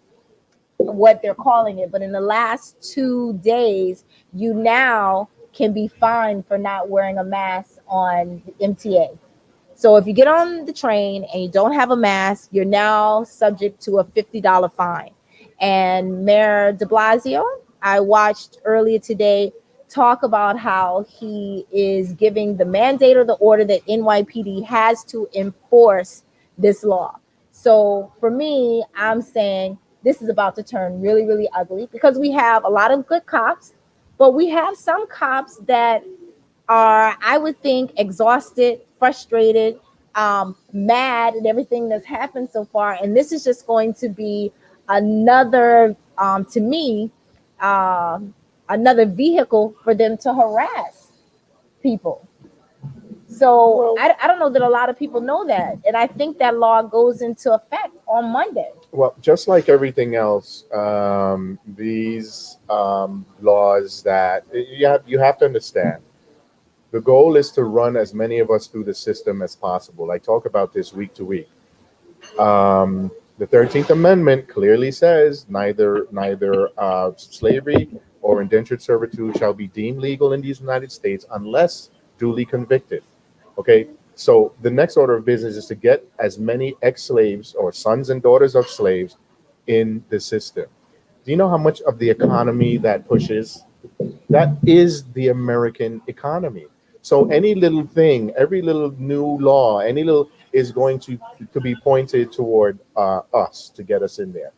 what they're calling it, but in the last 2 days, you now can be fined for not wearing a mask on MTA. So if you get on the train and you don't have a mask, you're now subject to a $50 fine. And Mayor de Blasio, I watched earlier today, talk about how he is giving the mandate or the order that NYPD has to enforce this law. So for me, I'm saying this is about to turn really, really ugly because we have a lot of good cops, but we have some cops that are, I would think, exhausted, frustrated, mad at everything that's happened so far. And this is just going to be another, to me, another vehicle for them to harass people. So I don't know that a lot of people know that. And I think that law goes into effect on Monday. Well, just like everything else, these laws that you have to understand. The goal is to run as many of us through the system as possible. I talk about this week to week. The 13th Amendment clearly says neither slavery or indentured servitude shall be deemed legal in these United States unless duly convicted. Okay, so the next order of business is to get as many ex-slaves or sons and daughters of slaves in the system. Do you know how much of the economy that pushes? That is the American economy. So any little thing, every little new law, any little is going to be pointed toward us to get us in there.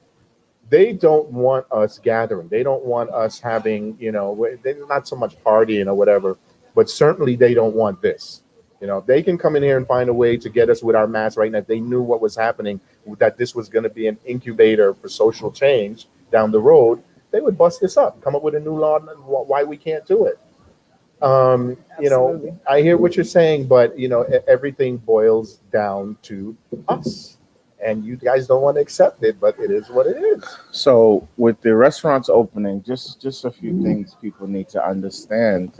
They don't want us gathering. They don't want us having, they're not so much partying or whatever, but certainly they don't want this. They can come in here and find a way to get us with our masks right now. If they knew what was happening, that this was going to be an incubator for social change down the road, they would bust this up, come up with a new law why we can't do it. I hear what you're saying, but everything boils down to us. and you guys don't want to accept it, but it is what it is. So with the restaurants opening, just a few things people need to understand.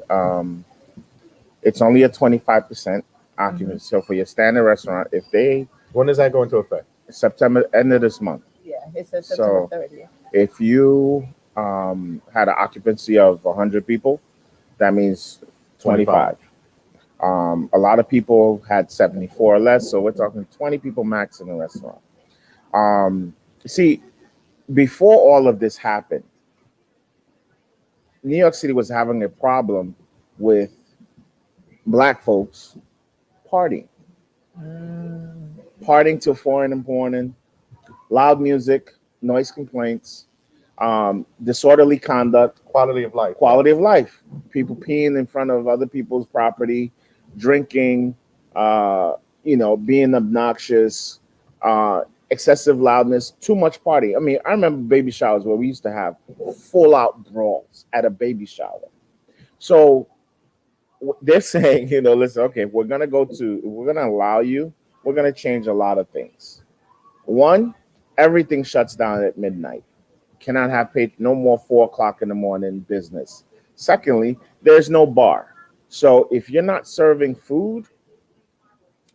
It's only a 25% occupancy. So for your standard restaurant, if they When does that go into effect? September, end of this month. Yeah, it says September So 30th. if you had an occupancy of 100 people, that means 25. A lot of people had 74 or less, so we're talking 20 people max in the restaurant. See, before all of this happened, New York City was having a problem with Black folks partying. Partying till 4 in the morning, loud music, noise complaints, disorderly conduct, Quality of life. quality of life, people peeing in front of other people's property, drinking, being obnoxious, excessive loudness, too much party. I mean, I remember baby showers where we used to have full out brawls at a baby shower. So they're saying, listen, okay, we're going to allow you, we're going to change a lot of things. One, everything shuts down at midnight. Cannot have paid no more 4 o'clock in the morning business. Secondly, there's no bar. So if you're not serving food,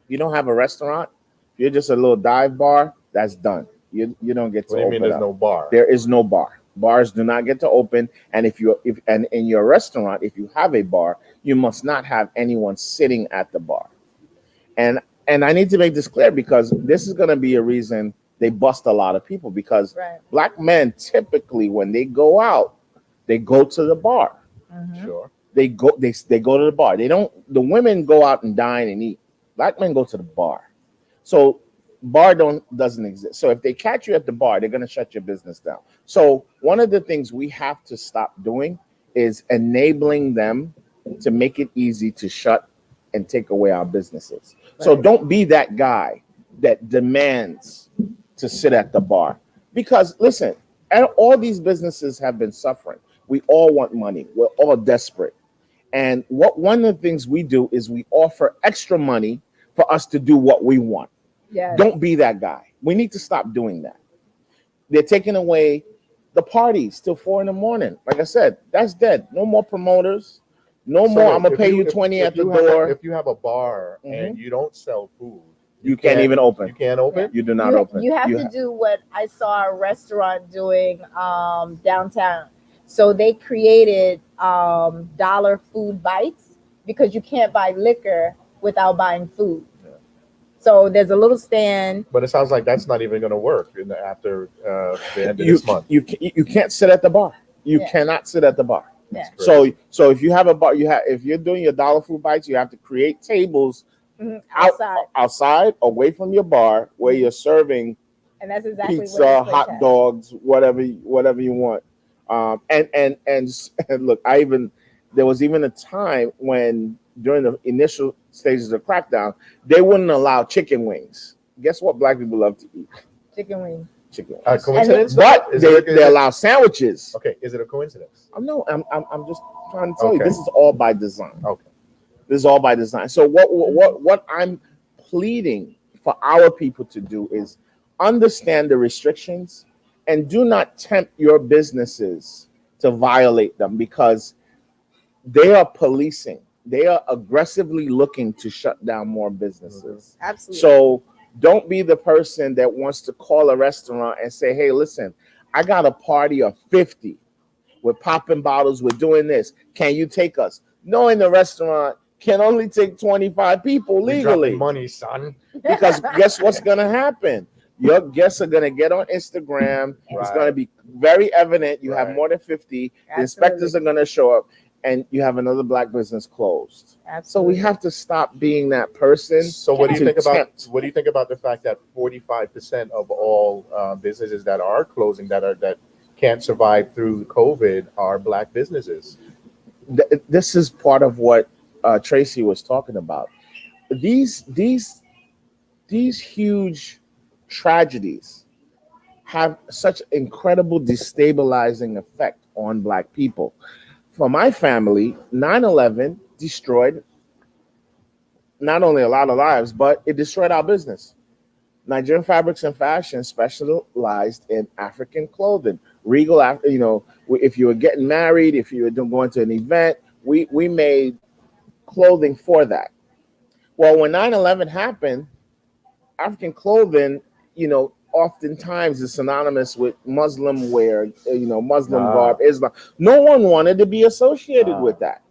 you don't have a restaurant, you're just a little dive bar, that's done. You don't get to What do you open mean there's up. no bar? There is no bar. Bars do not get to open. And and in your restaurant, if you have a bar, you must not have anyone sitting at the bar. And I need to make this clear because this is going to be a reason they bust a lot of people because Right. Black men typically when they go out, they go to the bar. Sure. They go to the bar. The women go out and dine and eat. Black men go to the bar. So bar doesn't exist. So if they catch you at the bar, they're going to shut your business down. So one of the things we have to stop doing is enabling them to make it easy to shut and take away our businesses. Right. So don't be that guy that demands to sit at the bar. Because listen, all these businesses have been suffering. We all want money. We're all desperate. And one of the things we do is we offer extra money for us to do what we want. Yeah. Don't be that guy. We need to stop doing that. They're taking away the parties till 4 in the morning. Like I said, that's dead. No more promoters. No more. I'm gonna pay you 20 at the door. If you have a bar and you don't sell food, you can't even open. You can't open. Yeah. You do not open. You have to do what I saw a restaurant doing downtown. So they created dollar food bites because you can't buy liquor without buying food. Yeah. So there's a little stand. But it sounds like that's not even going to work after the end of this month. You can't sit at the bar. You cannot sit at the bar. Yeah. So if you have a bar, if you're doing your dollar food bites, you have to create tables outside, away from your bar, where you're serving, and that's exactly pizza, hot dogs, whatever you want. And look, there was even a time when during the initial stages of crackdown, they wouldn't allow chicken wings. Guess what? Black people love to eat chicken wings. Coincidence? But they allow sandwiches. Okay, is it a coincidence? I'm just trying to tell you, this is all by design. Okay, this is all by design. So what I'm pleading for our people to do is understand the restrictions and do not tempt your businesses to violate them because they are policing. They are aggressively looking to shut down more businesses. Absolutely. So don't be the person that wants to call a restaurant and say, hey, listen, I got a party of 50. We're popping bottles. We're doing this. Can you take us? Knowing the restaurant can only take 25 people legally. Money, son. Because guess what's going to happen? Your guests are going to get on Instagram. Right. It's going to be very evident. You have more than 50. The inspectors are going to show up. And you have another Black business closed. Absolutely. So we have to stop being that person. So what do you think about the fact that 45% of all businesses that are closing that can't survive through COVID are Black businesses? This is part of what Tracey was talking about. These huge tragedies have such incredible destabilizing effect on Black people. For my family, 9/11 destroyed not only a lot of lives, but it destroyed our business. Nigerian Fabrics and Fashion specialized in African clothing, regal. If you were getting married, if you were going to an event, we made clothing for that. Well, when 9/11 happened, African clothing, oftentimes is synonymous with Muslim wear, Muslim garb, Islam. No one wanted to be associated with that.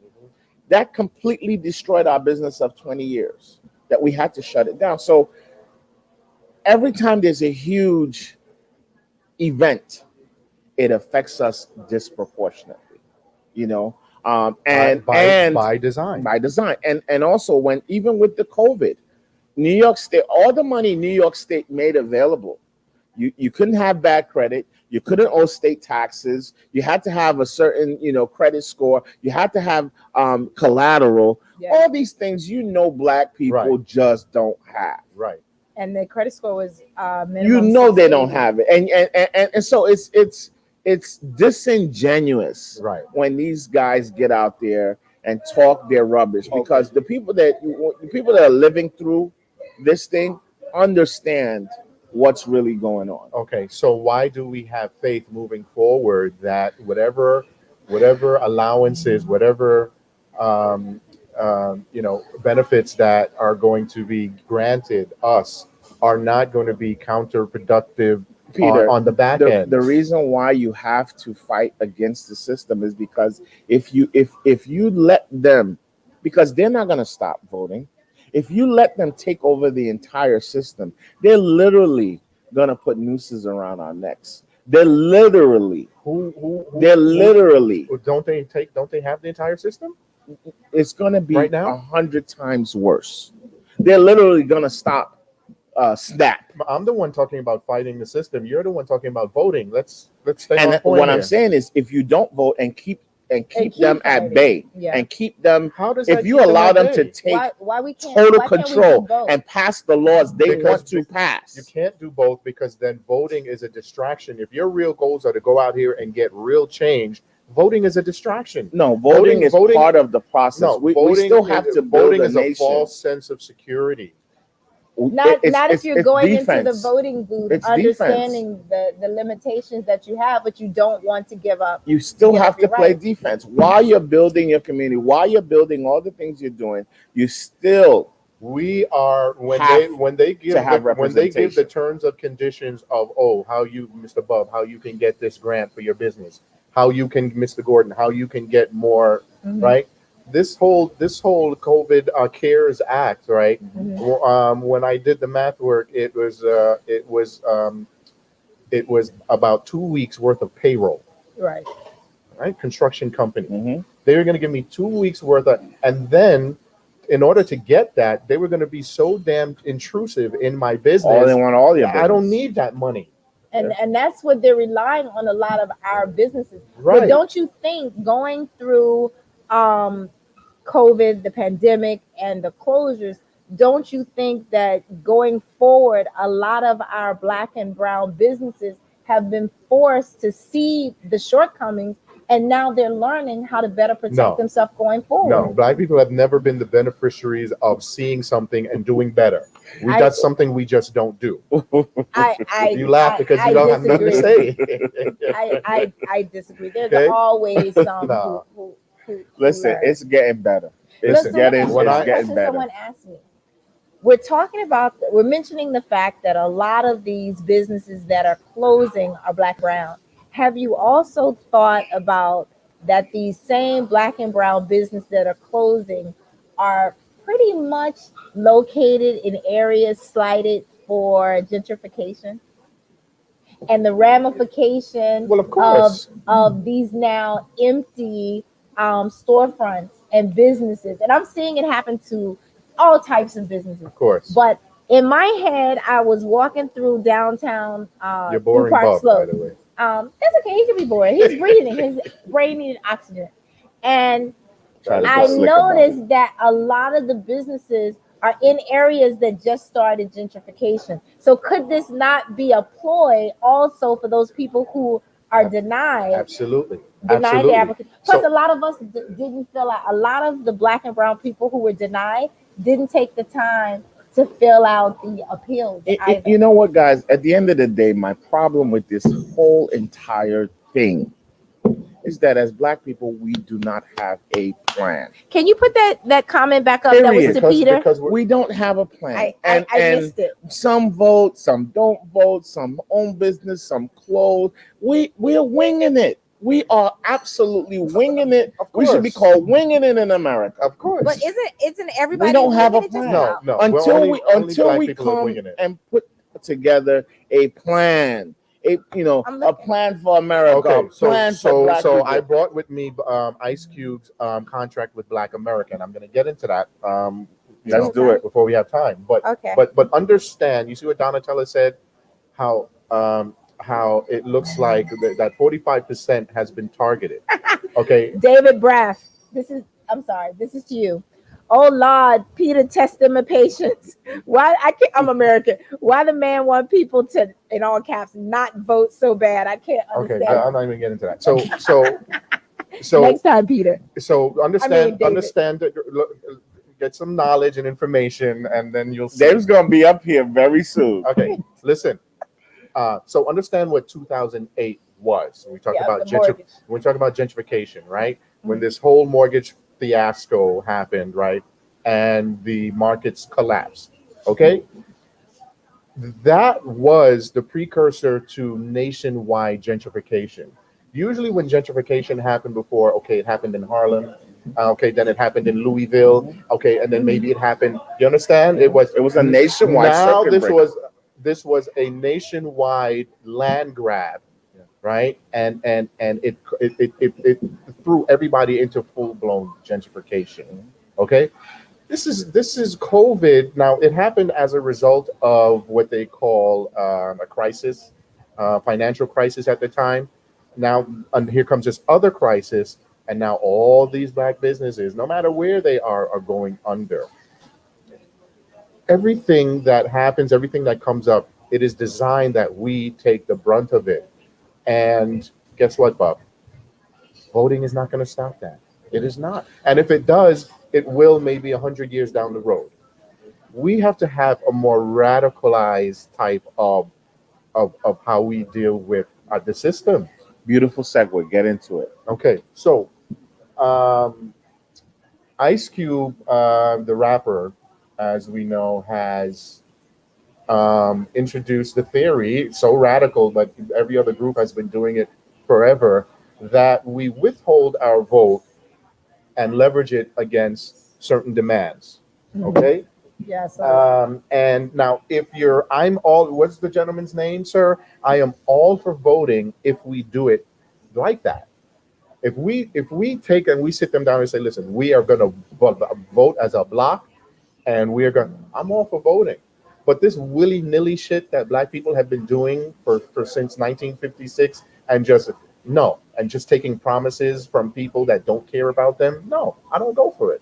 That completely destroyed our business of 20 years that we had to shut it down. So every time there's a huge event, it affects us disproportionately, by design. By design. And also even with the COVID, New York State, all the money New York State made available, you couldn't have bad credit, you couldn't owe state taxes, you had to have a certain credit score, you had to have collateral. All these things Black people just don't have. Right. And the credit score was minimum. They don't have it, and so it's disingenuous, right, when these guys get out there and talk their rubbish, because the people that are living through this thing understand what's really going on. Okay, so why do we have faith moving forward that whatever allowances, whatever benefits that are going to be granted us are not going to be counterproductive, Peter, on the back end? The reason why you have to fight against the system is because if you let them, because they're not going to stop voting. If you let them take over the entire system, they're literally going to put nooses around our necks. They're literally. Literally. Don't they have the entire system? It's going to be right now 100 times worse. They're literally going to stop SNAP. I'm the one talking about fighting the system. You're the one talking about voting. Let's stay on point. What I'm saying is, if you don't vote and keep them at bay, and keep them, if you allow them to take total control and pass the laws they want to pass. You can't do both, because then voting is a distraction. If your real goals are to go out here and get real change, voting is a distraction. No, voting is part of the process. No, we still have to build voting a is nation. A false sense of security. Not if you're going into the voting booth, it's understanding the limitations that you have, but you don't want to give up. You still have to play defense while you're building your community, while you're building all the things you're doing. You still when they give the terms of conditions of how you, Mr. Bub, how you can get this grant for your business, how you can, Mr. Gordon, how you can get more, right? This whole COVID CARES Act, right? Mm-hmm. When I did the math work, it was about 2 weeks worth of payroll. Right. Construction company. Mm-hmm. They were going to give me 2 weeks worth of, and then in order to get that, they were going to be so damn intrusive in my business. They want all your business. I don't need that money. And that's what they're relying on a lot of our businesses. Right. But don't you think going through COVID, the pandemic, and the closures, don't you think that going forward, a lot of our Black and brown businesses have been forced to see the shortcomings, and now they're learning how to better protect themselves going forward? No, Black people have never been the beneficiaries of seeing something and doing better. That's something we just don't do. You laugh because you don't have nothing to say. I disagree. There's always some who listen, it's getting better. It's getting better. Someone asked me. We're mentioning the fact that a lot of these businesses that are closing are Black brown. Have you also thought about that these same Black and brown businesses that are closing are pretty much located in areas slighted for gentrification? And the ramification of these now empty storefronts and businesses. And I'm seeing it happen to all types of businesses. Of course. But in my head, I was walking through downtown You're boring Park Slope. By the way. That's okay. He can be boring. He's breathing. His brain needed oxygen. And I noticed that a lot of the businesses are in areas that just started gentrification. So could this not be a ploy also for those people who are denied? Absolutely. Denied the application. Plus, a lot of us didn't feel like, a lot of the Black and brown people who were denied didn't take the time to fill out the appeals either. You know what, guys? At the end of the day, my problem with this whole entire thing is that as Black people, we do not have a plan. Can you put that comment back up? That was Period. to Peter. Because We don't have a plan. I missed it. Some vote, some don't vote, some own business, some close. We're winging it. We are absolutely winging it. We should be called winging it in America. Of course. But isn't everybody? We don't have a winging it just plan. now? No. Until Only until Black we people are come winging it. and put together a plan. A plan for America. Okay, a plan for Black people. I brought with me Ice Cube's contract with Black America, and I'm going to get into that. Let's do it before we have time. But Okay. but understand. You see what Donnatella said? How it looks like that 45% has been targeted. Okay. David Braff. I'm sorry. This is to you. Oh Lord, Peter tested my patience. Why I'm American. Why the man want people to, in all caps, not vote so bad? I can't understand. Okay, I'm not even getting into that. So Next time, Peter. So understand David. that. Get some knowledge and information, and then you'll see. Dave's gonna be up here very soon. Okay, listen. So understand what 2008 was. We talk about gentrification, right? When this whole mortgage fiasco happened, right, and the markets collapsed. Okay, that was the precursor to nationwide gentrification. Usually, when gentrification happened before, okay, it happened in Harlem. Okay, then it happened in Louisville. Okay, and then maybe it happened. You understand? It was a nationwide. Now this was a nationwide land grab, right? And it threw everybody into full blown gentrification. Okay, this is COVID. Now it happened as a result of what they call a crisis, financial crisis at the time. Now and here comes this other crisis. And now all these Black businesses, no matter where they are going under. Everything that happens, everything that comes up, it is designed that we take the brunt of it. And guess what, Bob? Voting is not going to stop that. It is not. And if it does, it will maybe 100 years down the road. We have to have a more radicalized type of how we deal with the system. Beautiful segue. Get into it. Okay, so Ice Cube, the rapper, as we know, has introduced the theory, so radical, but every other group has been doing it forever, that we withhold our vote and leverage it against certain demands. Okay? Yes. And now, what's the gentleman's name, sir? I am all for voting if we do it like that. If we take and we sit them down and say, listen, we are going to vote as a block, and I'm all for voting. But this willy-nilly shit that Black people have been doing for since 1956 and just taking promises from people that don't care about them, no, I don't go for it.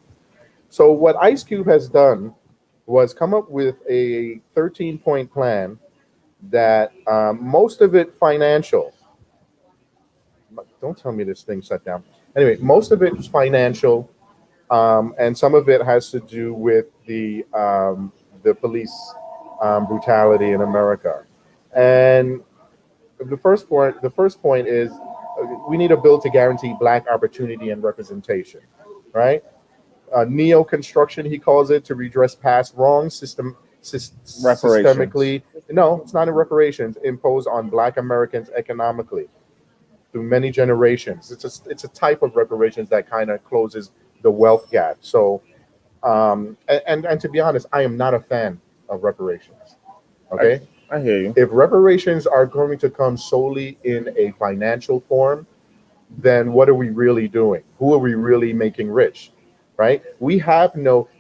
So what Ice Cube has done was come up with a 13-point plan that most of it financial. Don't tell me this thing shut down. Anyway, most of it is financial, and some of it has to do with the police brutality in America. And the first point is we need a bill to guarantee Black opportunity and representation, right? Neo-construction, he calls it, to redress past wrongs systemically. No, it's not in reparations, imposed on Black Americans economically through many generations. It's a type of reparations that kind of closes the wealth gap. So, and to be honest, I am not a fan of reparations. Okay, I hear you. If reparations are going to come solely in a financial form, then what are we really doing? Who are we really making rich? Right? We have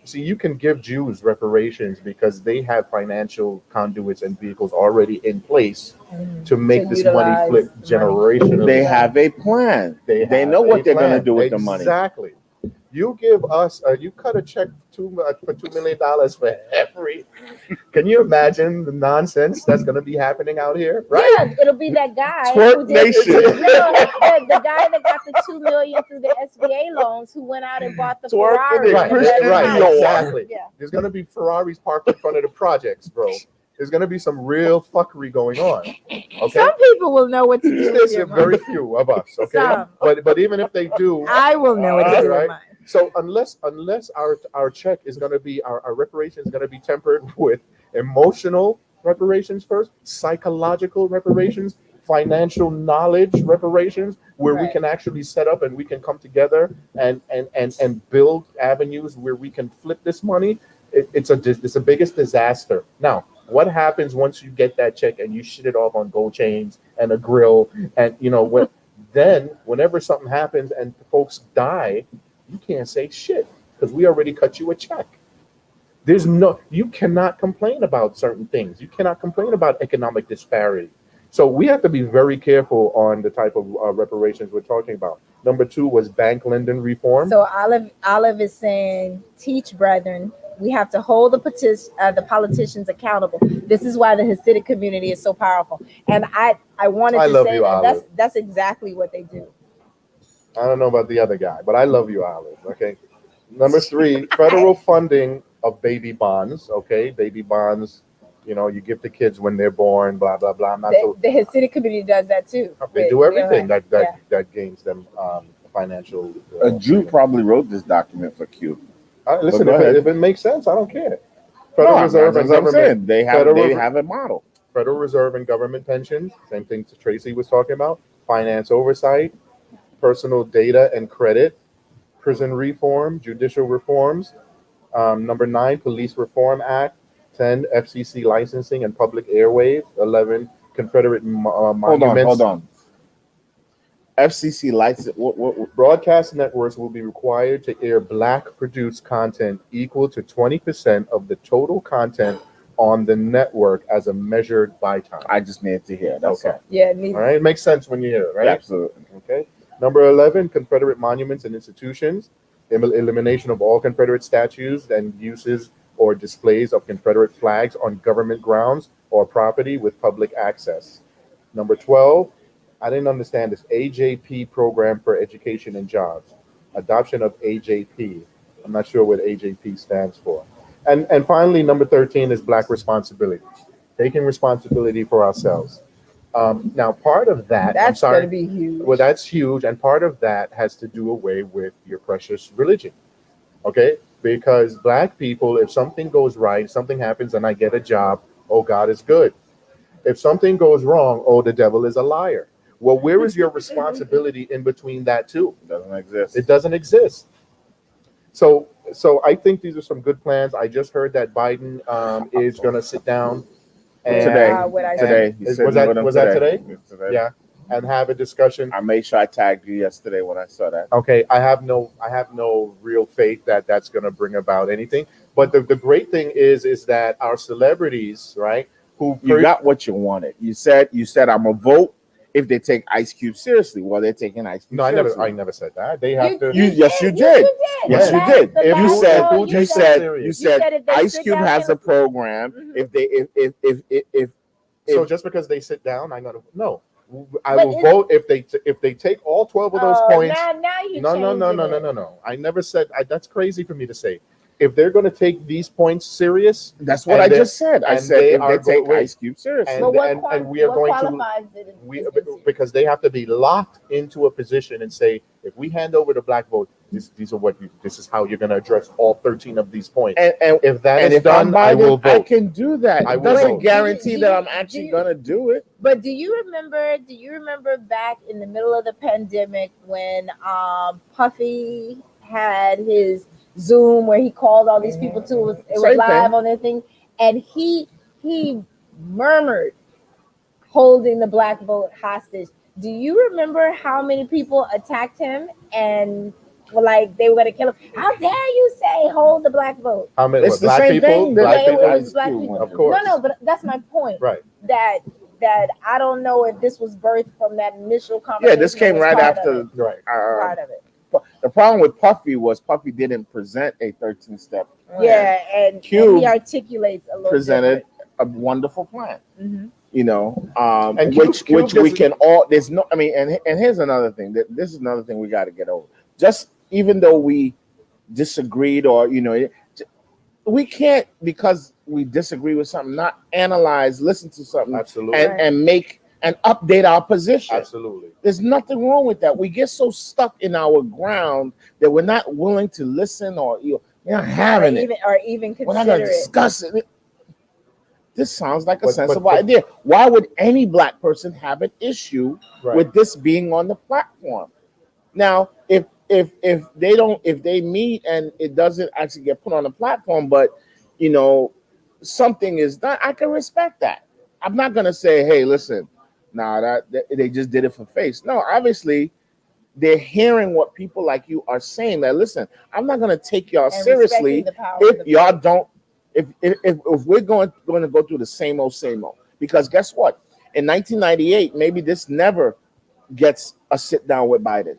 you can give Jews reparations because they have financial conduits and vehicles already in place to make this money flip generationally. They have a plan. They know what they're going to do with the money. Exactly. You give us, you cut a check for $2 million for every. Can you imagine the nonsense that's going to be happening out here? Right? Yeah, it'll be that guy Twerk who did nation. the guy that got the $2 million through the SBA loans, who went out and bought the Twerking Ferrari. it, Right, and Christian everything right, else. exactly. Yeah. There's going to be Ferraris parked in front of the projects, bro. There's going to be some real fuckery going on. Okay. Some people will know what to do with There's your very money. few of us. Okay. Some. But even if they do, I will know what to do Right. with mine. so unless our check is going to be our reparations is going to be tempered with emotional reparations first, psychological reparations, financial knowledge reparations, where we Right. can actually set up and we can come together and build avenues where we can flip this money. It's the biggest disaster. Now, what happens once you get that check and you shit it off on gold chains and a grill, and then whenever something happens and folks die, you can't say shit because we already cut you a check. You cannot complain about certain things. You cannot complain about economic disparity. So we have to be very careful on the type of reparations we're talking about. Number 2 was bank lending reform. So Olive is saying, teach brethren, we have to hold the politicians accountable. This is why the Hasidic community is so powerful. And I wanted I to love say you, that Olive. that's exactly what they do. I don't know about the other guy, but I love you, Olive. Okay. Number 3, federal funding of baby bonds. Okay, baby bonds. You give the kids when they're born. Blah blah blah. I'm not so. The Hasidic community does that too. They do everything Yeah. that gains them financial. A Jew probably wrote this document for Q. Listen, But go ahead. if it makes sense, I don't care. No, Federal Reserve that's and what I'm saying. government. They have a model. Federal Reserve and government pensions. Same thing Tracey was talking about. Finance oversight, personal data and credit, prison reform, judicial reforms. Number 9, Police Reform Act. 10, FCC licensing and public airwaves. 11, Confederate monuments. Hold on. FCC license. What? Broadcast networks will be required to air Black-produced content equal to 20% of the total content on the network as a measured by time. I just need to hear. That's Okay. all. Yeah, it needs. All right, it makes sense when you hear it, right? Absolutely. Okay. Number 11, Confederate monuments and institutions. Elimination of all Confederate statues and uses or displays of Confederate flags on government grounds or property with public access. Number 12, I didn't understand this, AJP program for education and jobs. Adoption of AJP. I'm not sure what AJP stands for. And finally, number 13 is Black responsibility. Taking responsibility for ourselves. Now, part of that, That's going to be huge. well, that's huge. And part of that has to do away with your precious religion. Okay? Because Black people, if something goes right, something happens and I get a job, oh, God is good. If something goes wrong, oh, the devil is a liar. Well, where is your responsibility in between that two? It doesn't exist. It doesn't exist. So I think these are some good plans. I just heard that Biden is going to sit down and Today. He's was sitting with him that today? Today. Yeah, and have a discussion. I made sure I tagged you yesterday when I saw that. Okay, I have no real faith that that's going to bring about anything. But the great thing is that our celebrities, right? You got what you wanted. You said I'm a vote if they take Ice Cube seriously. Well, they're taking Ice Cube. No, seriously. I never said that. They have to. Yes, you did. Yes, you did. You said Ice Cube has a program. Mm-hmm. So just because they sit down, I'm gonna no. I will vote if they take all 12 of those points. No. I never said that's crazy for me to say. If they're going to take these points serious, that's what I just said. I said if they take Ice Cube seriously, and we are going to because they have to be locked into a position and say, if we hand over the black vote, this is how you're going to address all 13 of these points. And if that is done, I will vote. I can do that. It doesn't guarantee that I'm actually going to do it. But do you remember back in the middle of the pandemic when Puffy had his Zoom where he called all these people to it was live on their thing, and he murmured holding the black vote hostage. Do you remember how many people attacked him and were like they were going to kill him? How dare you say hold the black vote? How many? It's the black same people? thing. Black people? It was black people. Of course. No, but that's my point. Right. That I don't know if this was birthed from that initial conversation. Yeah, this came right after. Right. Part of it. The problem with Puffy was Puffy didn't present a 13-step plan. Yeah, and Cube he articulates a little presented a wonderful plan. different. You know, And which Cube we doesn't- can all. There's no. I mean, and here's another thing. This is another thing we got to get over. Just even though we disagreed, or we can't, because we disagree with something, not analyze, listen to something, Absolutely. and make and update our position. Absolutely. There's nothing wrong with that. We get so stuck in our ground that we're not willing to listen, or we're not having it. Or even We're not consider going to it. discuss it. This sounds like a But- sensible but- idea. Why would any black person have an issue Right. with this being on the platform? Now, if they meet and it doesn't actually get put on the platform, but something is done, I can respect that. I'm not gonna say, hey, listen, that they just did it for face. No, obviously they're hearing what people like you are saying. That listen, I'm not gonna take y'all And seriously respecting the power of if the y'all don't. If we're going to go through the same old, because guess what? In 1998, maybe this never gets a sit down with Biden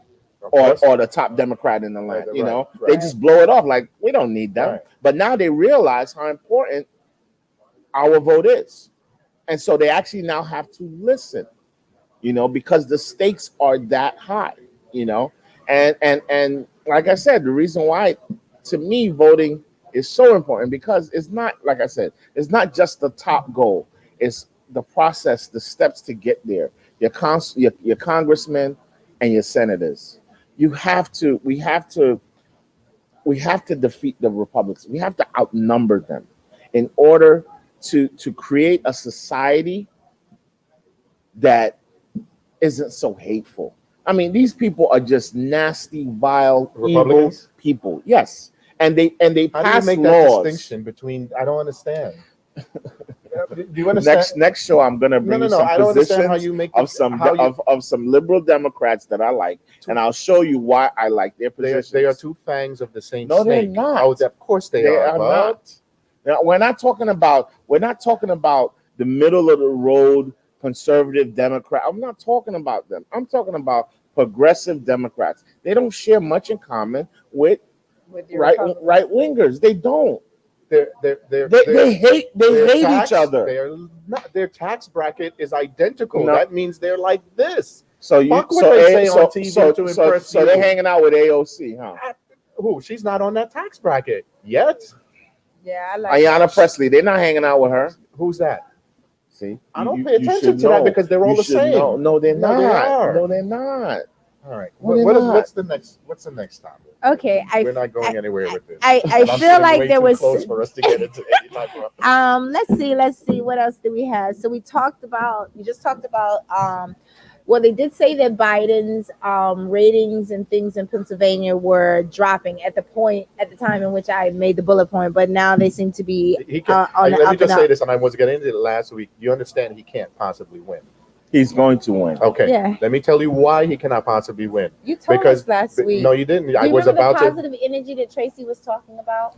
or the top Democrat in the land. Right. They just blow it off like we don't need them. Right. But now they realize how important our vote is, and so they actually now have to listen. Because the stakes are that high. And like I said, the reason why, to me, voting is so important, because it's not, like I said, it's not just the top goal. It's the process, the steps to get there. Your congressmen and your senators. We have to defeat the Republicans. We have to outnumber them in order to create a society that isn't so hateful. I mean, these people are just nasty, vile, evil people. Yes. And they How do you pass make that laws. distinction between? I don't understand. Do you understand? Next show, I'm gonna bring you some I don't understand how positions you make of some liberal Democrats that I like, and I'll show you why I like their positions. They are two fangs of the same No, snake. they're not. Oh, of course they are. not. Now, we're not talking about the middle of the road conservative Democrat. I'm not talking about them. I'm talking about progressive Democrats. They don't share much in common with your right wingers. They don't. They hate tax, each other. Their tax bracket is identical. No. That means they're like this. So they say on TV to impress so you. they're hanging out with AOC, huh? Who? She's not on that tax bracket yet. Yeah, I like Ayanna Presley. They're not hanging out with her. Who's that? See, I don't pay attention to that because they're all the same. No, they're not. They are. No, they're not. All right. No, they're What's the next topic? Okay, We're not going anywhere with this. I I'm feel sitting like way there too was close for us to get into any type of. let's see what else do we have. So we just talked about well, they did say that Biden's ratings and things in Pennsylvania were dropping at the time in which I made the bullet point, but now they seem to be on the Let up me just and say up. this, and I was getting into it last week. You understand he can't possibly win. He's going to win. Okay. Yeah. Let me tell you why he cannot possibly win. You told us last week. No, you didn't. Do I you was remember about the to. positive energy that Tracey was talking about?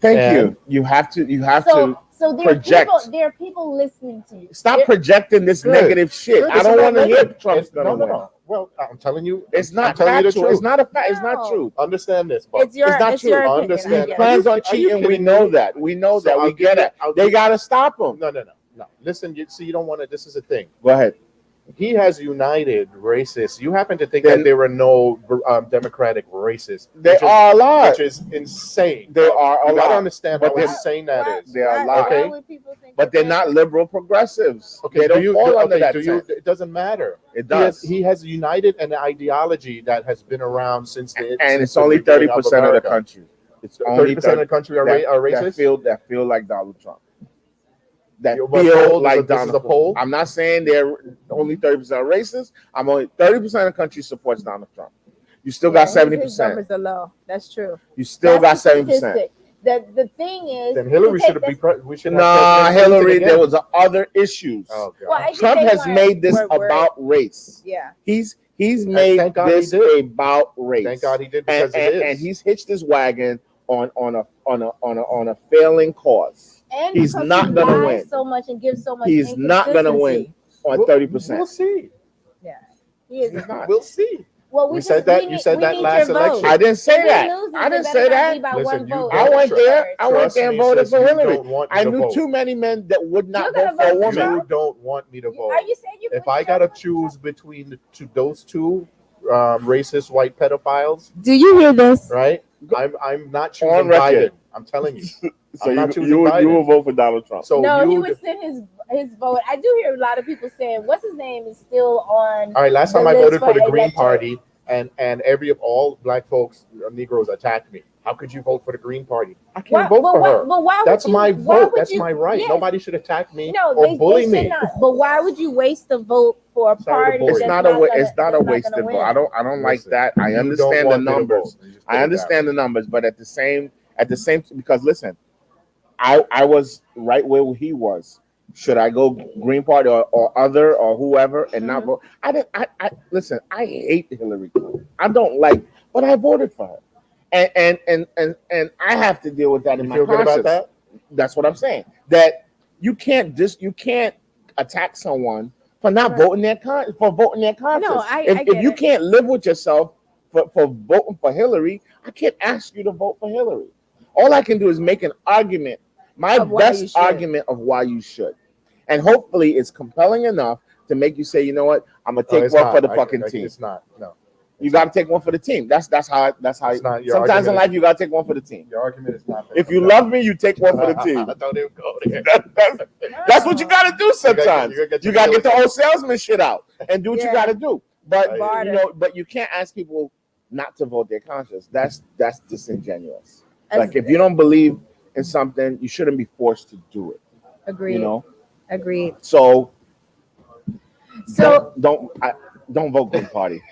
Thank you. You have to So there project. are people listening to you. Stop projecting this Good. negative shit. Good. I don't want to hear Trump's No, gonna win. no. Well, I'm telling you, It's I'm not telling you the factual. truth. It's not a fact. It's No. not true. Understand this, but It's your It's not it's true. your opinion. Understand. I get it. Plans on Are you cheating. We kidding know me? that. We know So that. I'll We give get you- it. I'll They give- got to stop him. No. Listen, you don't want to. This is the thing. Go ahead. He has united racists. You happen to think Then- that there were no Democratic racists. They are a lot. Which is insane. They are a You gotta lot. understand But how they're- insane that is. They are a Why lot. Okay. would people think But they're not liberal progressives. Okay, They don't fall under that. It doesn't matter. It does. He has united an ideology that has been around since the And since it's the only beginning 30% of the America. country. It's only 30% of the country are racist. That feel like Donald Trump. That What feel poll? like This is Donald a Trump. poll? I'm not saying they're only 30% racist. I'm only 30% of the country supports Donald Trump. You still got His 70%. numbers are low. That's true. You still got That's the 70%. statistic. The thing is, Then Hillary to should take have this- we should have Nah, President Hillary, Clinton there again. was other issues. Oh, God. Well, I think Trump they has were- made this were- about race. Yeah. He's made thank God this he did. about race. Thank God he did, because it is. And he's hitched his wagon on a failing cause. And He's because not he gonna lies win. so much and gives so much. He's not gonna win inconsistency. on We'll- 30%. We'll see. Yeah, he is. He's not. We'll see. Well, We said that. You said that last election. I didn't say If we that. lose, I it didn't better say not that. be by Listen, one you vote. I went there. I went Trust there and me, voted sis, for you Hillary. don't want me I to knew vote. too many men that would not You're vote gonna for a vote for woman. You don't want me to vote. Are you saying you? If I gotta choose between those two racist white pedophiles, Do you hear this? right? I'm not choosing On record. Biden. I'm telling you. So I'm not choosing you Biden. will vote for Donald Trump. So No, he you. would send his vote. I do hear a lot of people saying, "What's his name is still on." All right. Last the time I list voted for the Green electorate. Party, and all black folks, Negroes, attacked me. How could you vote for the Green Party? I can't vote for her. But why? That's my vote. That's my right. Yes. Nobody should attack me No, or bully they should me. not. But why would you waste a vote for a Sorry to party? bore It's you. not that's a gonna wasted vote. win? I don't like Listen, that. I you don't understand the want me to numbers. vote. Just put I it understand the numbers, but at the same because listen, I was right where he was. Should I go Green Party or other or whoever and not vote? I listen, I hate Hillary Clinton. I don't like, but I voted for her. And I have to deal with that in You my feel good conscience. about that? That's what I'm saying. That you can't attack someone for not voting their conscience. No, I if get you it. can't live with yourself for voting for Hillary, I can't ask you to vote for Hillary. All I can do is make an argument, my Of why you best should. argument of why you should. And hopefully it's compelling enough to make you say, you know what, I'm gonna take one for the fucking team. It's not. No. You got to take one for the team. That's how. It's not your Sometimes in argument life you got to take one for the team. Your argument is not. If you love me, you take one for the team. Don't even go there. That's what you got to do sometimes. You got to gotta get the old salesman shit out and do what you got to do. But Barter. but you can't ask people not to vote their conscience. That's disingenuous. As- Like if you don't believe in something, you shouldn't be forced to do it. Agreed. You know. Agreed. So So don't vote Green Party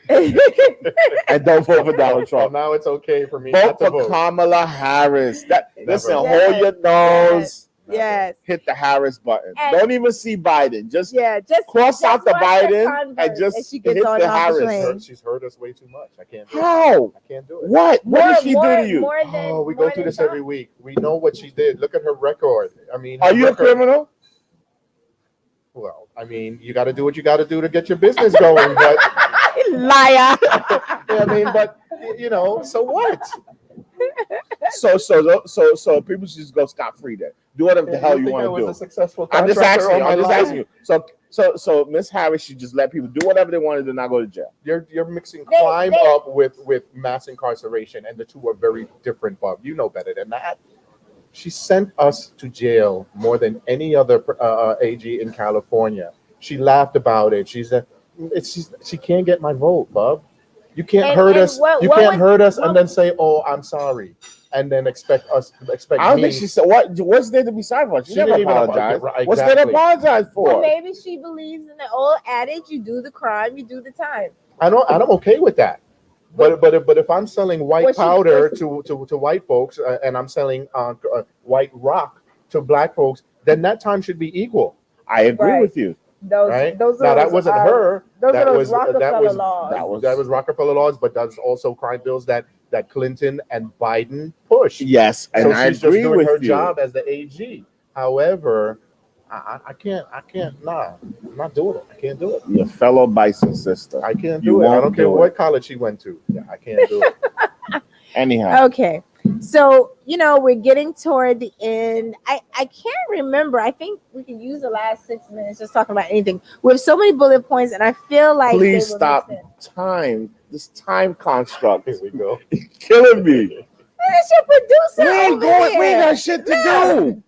and don't vote for Donald Well, Trump. now it's okay for me Vote not to for vote. Kamala Harris. Listen, Never. hold your nose. yes. Hit the Harris button. And- Don't even see Biden. Just Just cross out the watch her Biden Converse and just as she gets hit on the off the Harris. plane. She's hurt us way too much. I can't do it. How? I can't do it. What did she do to you? More than, Oh, we more go through than this every Trump. week. We know what she did. Look at her record. I mean, Are her you a record- criminal? Well, I mean, you got to do what you got to do to get your business going. But Liar. I mean, but so what? So people should just go scot free then. Do whatever the hell you think I want was to a do. successful I'm just contractor asking you. all I'm my just life? asking you. So Miss Harris should just let people do whatever they want to do, not go to jail. You're mixing They- crime they- up with mass incarceration, and the two are very different, Bob. You know better than that. She sent us to jail more than any other AG in California. She laughed about it. She said, she can't get my vote, Bob. You can't And- hurt and us. what- You what can't was- hurt us what- and then say, "Oh, I'm sorry," and then expect I don't me. think she said what's there to be sorry for? She She never didn't even apologized. apologize. What's there to Exactly. apologize for? Well, maybe she believes in the old adage: you do the crime, you do the time. I'm okay with that. But if I'm selling white Well, she- powder to white folks and I'm selling white rock to black folks, then that time should be equal, I agree Right. with you. Those, right? those Now are that wasn't her. Those That are those was Rockefeller laws. that was Rockefeller laws, but that's also crime bills that Clinton and Biden pushed. Yes, and So I she's just agree doing with her you. job as the AG. However, I can't. Nah, I'm not doing it. I can't do it. Your fellow bison sister. I can't You do it. I won't don't care do it. what college she went to. Yeah, I can't do it. Anyhow, Okay. So, we're getting toward the end. I can't remember. I think we can use the last 6 minutes just talking about anything. We have so many bullet points, and I feel like please they were stop mixed in. time. This time construct Here is we go. killing me. Where's your producer? We ain't over going. We here? ain't got shit to do.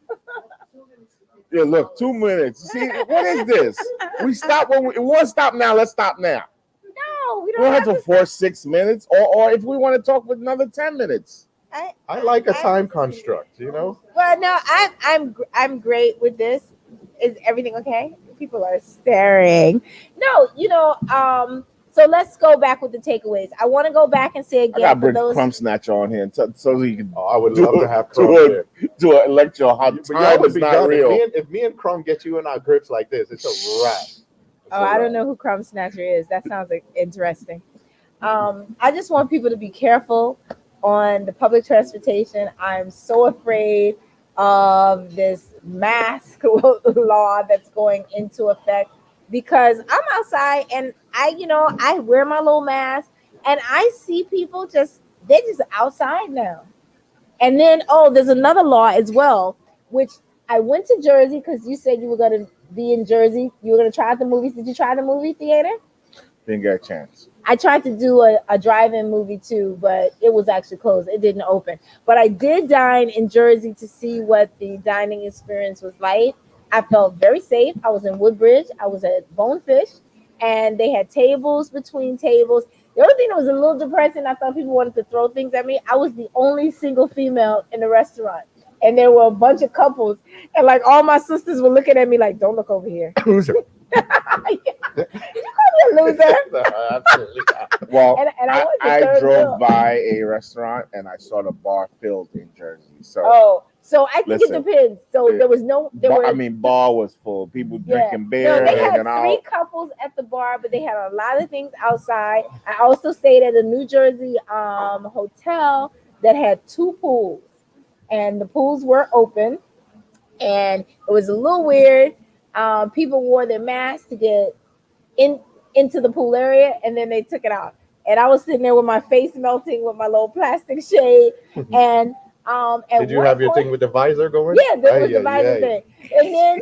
Yeah, look, 2 minutes. See, what is this? We stop when we want to stop now. Let's stop now. No, we We don't don't have have to force 6 minutes, or if we want to talk for another 10 minutes. I like a time construct. Well, no, I'm great with this. Is everything okay? People are staring. No, so let's go back with the takeaways. I want to go back and say I again got for Brick those. Crumb Snatcher on here so he can Oh, I would Do love it- to have do Crumb it. here. do a lecture on how But y'all time would is be not done. real. If me and Crumb get you in our grips like this, it's a wrap. It's Oh, a I wrap. don't know who Crumb Snatcher is. That sounds like interesting. I just want people to be careful on the public transportation. I'm so afraid of this mask law that's going into effect because I'm outside and I wear my little mask and I see people they're just outside now. And then, there's another law as well, which I went to Jersey because you said you were going to be in Jersey. You were going to try out the movies. Did you try the movie theater? Didn't get a chance. I tried to do a drive-in movie too, but it was actually closed. It didn't open. But I did dine in Jersey to see what the dining experience was like. I felt very safe. I was in Woodbridge. I was at Bonefish, and they had tables between tables. The only thing that was a little depressing, I thought people wanted to throw things at me. I was the only single female in the restaurant, and there were a bunch of couples, and like all my sisters were looking at me like, "Don't look over here." Loser. You call me a loser. No, absolutely not. Well, And I went to I third drove wheel. by a restaurant and I saw the bar filled in Jersey. So So I think Listen, it depends. So there was no, bar was full. People drinking beer, No, they had hanging 3 out. couples at the bar, but they had a lot of things outside. I also stayed at a New Jersey hotel that had 2 pools, and the pools were open, and it was a little weird. People wore their masks to get into the pool area, and then they took it out. And I was sitting there with my face melting with my little plastic shade, and Did you have your thing with the visor going? yeah, there was the visor thing. And then,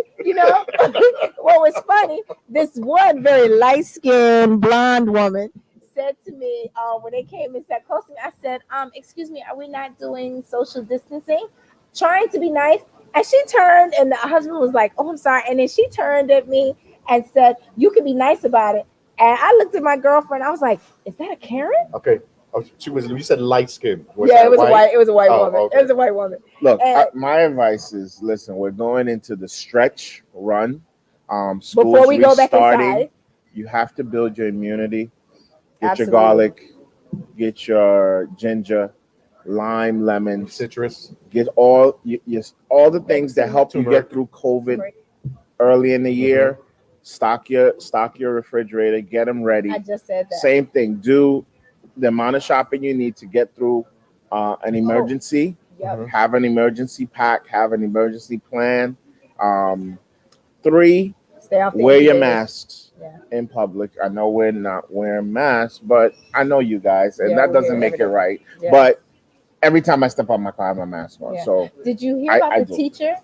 what was funny, this one very light-skinned blonde woman said to me, when they came and sat close to me, I said, excuse me, are we not doing social distancing? Trying to be nice. And she turned, and the husband was like, oh, I'm sorry. And then she turned at me and said, you can be nice about it. And I looked at my girlfriend. I was like, is that a Karen? Okay. Oh, she was. You said light skin. It was white. It was a white woman. Okay. It was a white woman. Look, my advice is, listen, we're going into the stretch run. Schools Before we go back restarting. inside. You have to build your immunity. Get Absolutely. your garlic, get your ginger, lime, lemon, Citrus. get all the things that help you get through COVID early in the year. Stock your refrigerator, get them ready. I just said that. Same thing. Do the amount of shopping you need to get through an emergency. Yep. Have an emergency pack. Have an emergency plan. 3, Stay off the wear your incubator. masks in public. I know we're not wearing masks, but I know you guys, and that doesn't make it right. Yeah. But every time I step out my car, I have my mask on. Yeah. So did you hear about the do. teacher?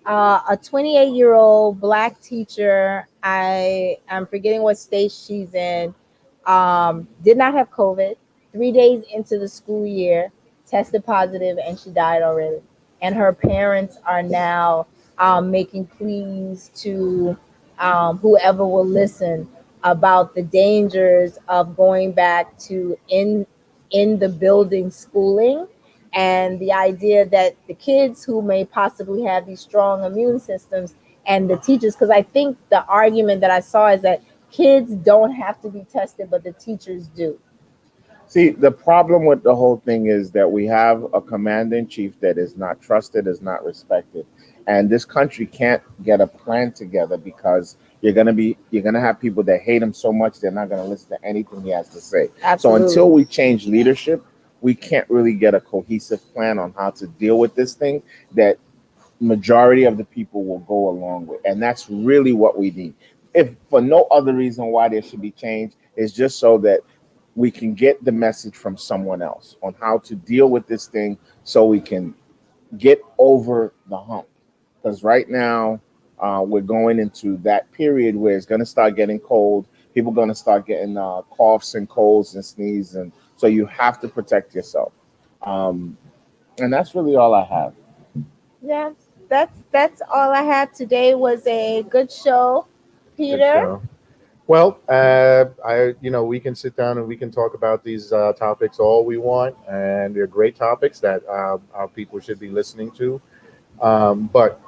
A 28-year-old Black teacher. I'm forgetting what state she's in. Did not have COVID. 3 days into the school year, tested positive, and she died already. And her parents are now making pleas to whoever will listen about the dangers of going back to in the building schooling, and the idea that the kids who may possibly have these strong immune systems and the teachers, because I think the argument that I saw is that kids don't have to be tested, but the teachers do. See, the problem with the whole thing is that we have a commander-in-chief that is not trusted, is not respected. And this country can't get a plan together because you're gonna have people that hate him so much they're not gonna listen to anything he has to say. Absolutely. So until we change leadership, we can't really get a cohesive plan on how to deal with this thing that majority of the people will go along with. And that's really what we need. If for no other reason why there should be change, is just so that we can get the message from someone else on how to deal with this thing so we can get over the hump. Because right now, we're going into that period where it's going to start getting cold. People are going to start getting coughs and colds and sneezes. And so you have to protect yourself. And that's really all I have. Yeah, that's all I had. Today was a good show, Peter. Well, we can sit down and we can talk about these topics all we want, and they're great topics that our people should be listening to. But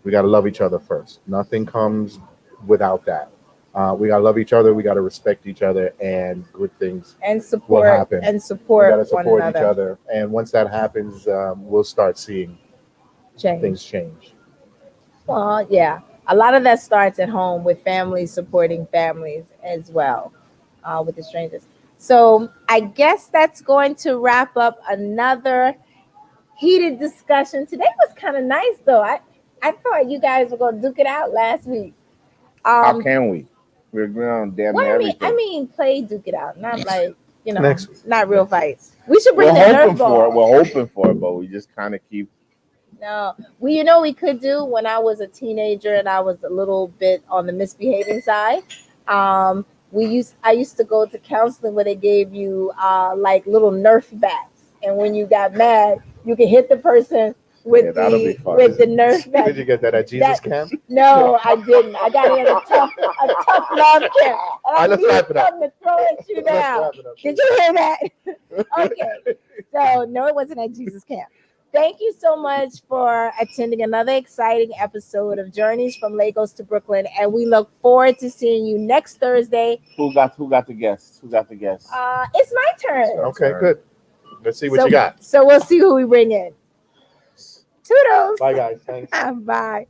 we got to love each other first. Nothing comes without that. We got to love each other. We got to respect each other, and good things and will support happen. and We support got to support one each another. other, and once that happens, we'll start seeing things change. Well, yeah, a lot of that starts at home with families supporting families as well, with the strangers. So I guess that's going to wrap up another heated discussion. Today was kind of nice, though. I thought you guys were going to duke it out last week. How can we? We're going damn Well, near everything. I mean, play Duke It Out, not like Next week. not real fights. We should We're bring the hoping Nerf for it. ball. We're hoping for it, but we just kind of keep. No, we could do when I was a teenager and I was a little bit on the misbehaving side. I used to go to counseling where they gave you like little Nerf bats, and when you got mad, you could hit the person with that'll be fun. the Nerf bat. Did you get that at Jesus camp? No, I didn't. I got it at a tough love camp. And I Let's needed wrap it up. something to throw at you now. Let's wrap it up. Did you hear that? Okay. So no, it wasn't at Jesus camp. Thank you so much for attending another exciting episode of Journeys from Lagos to Brooklyn, and we look forward to seeing you next Thursday. Who got the guests? Who got the guests? It's my turn. Okay, good. Let's see what you got. So we'll see who we bring in. Toodles. Bye, guys. Thanks. Bye.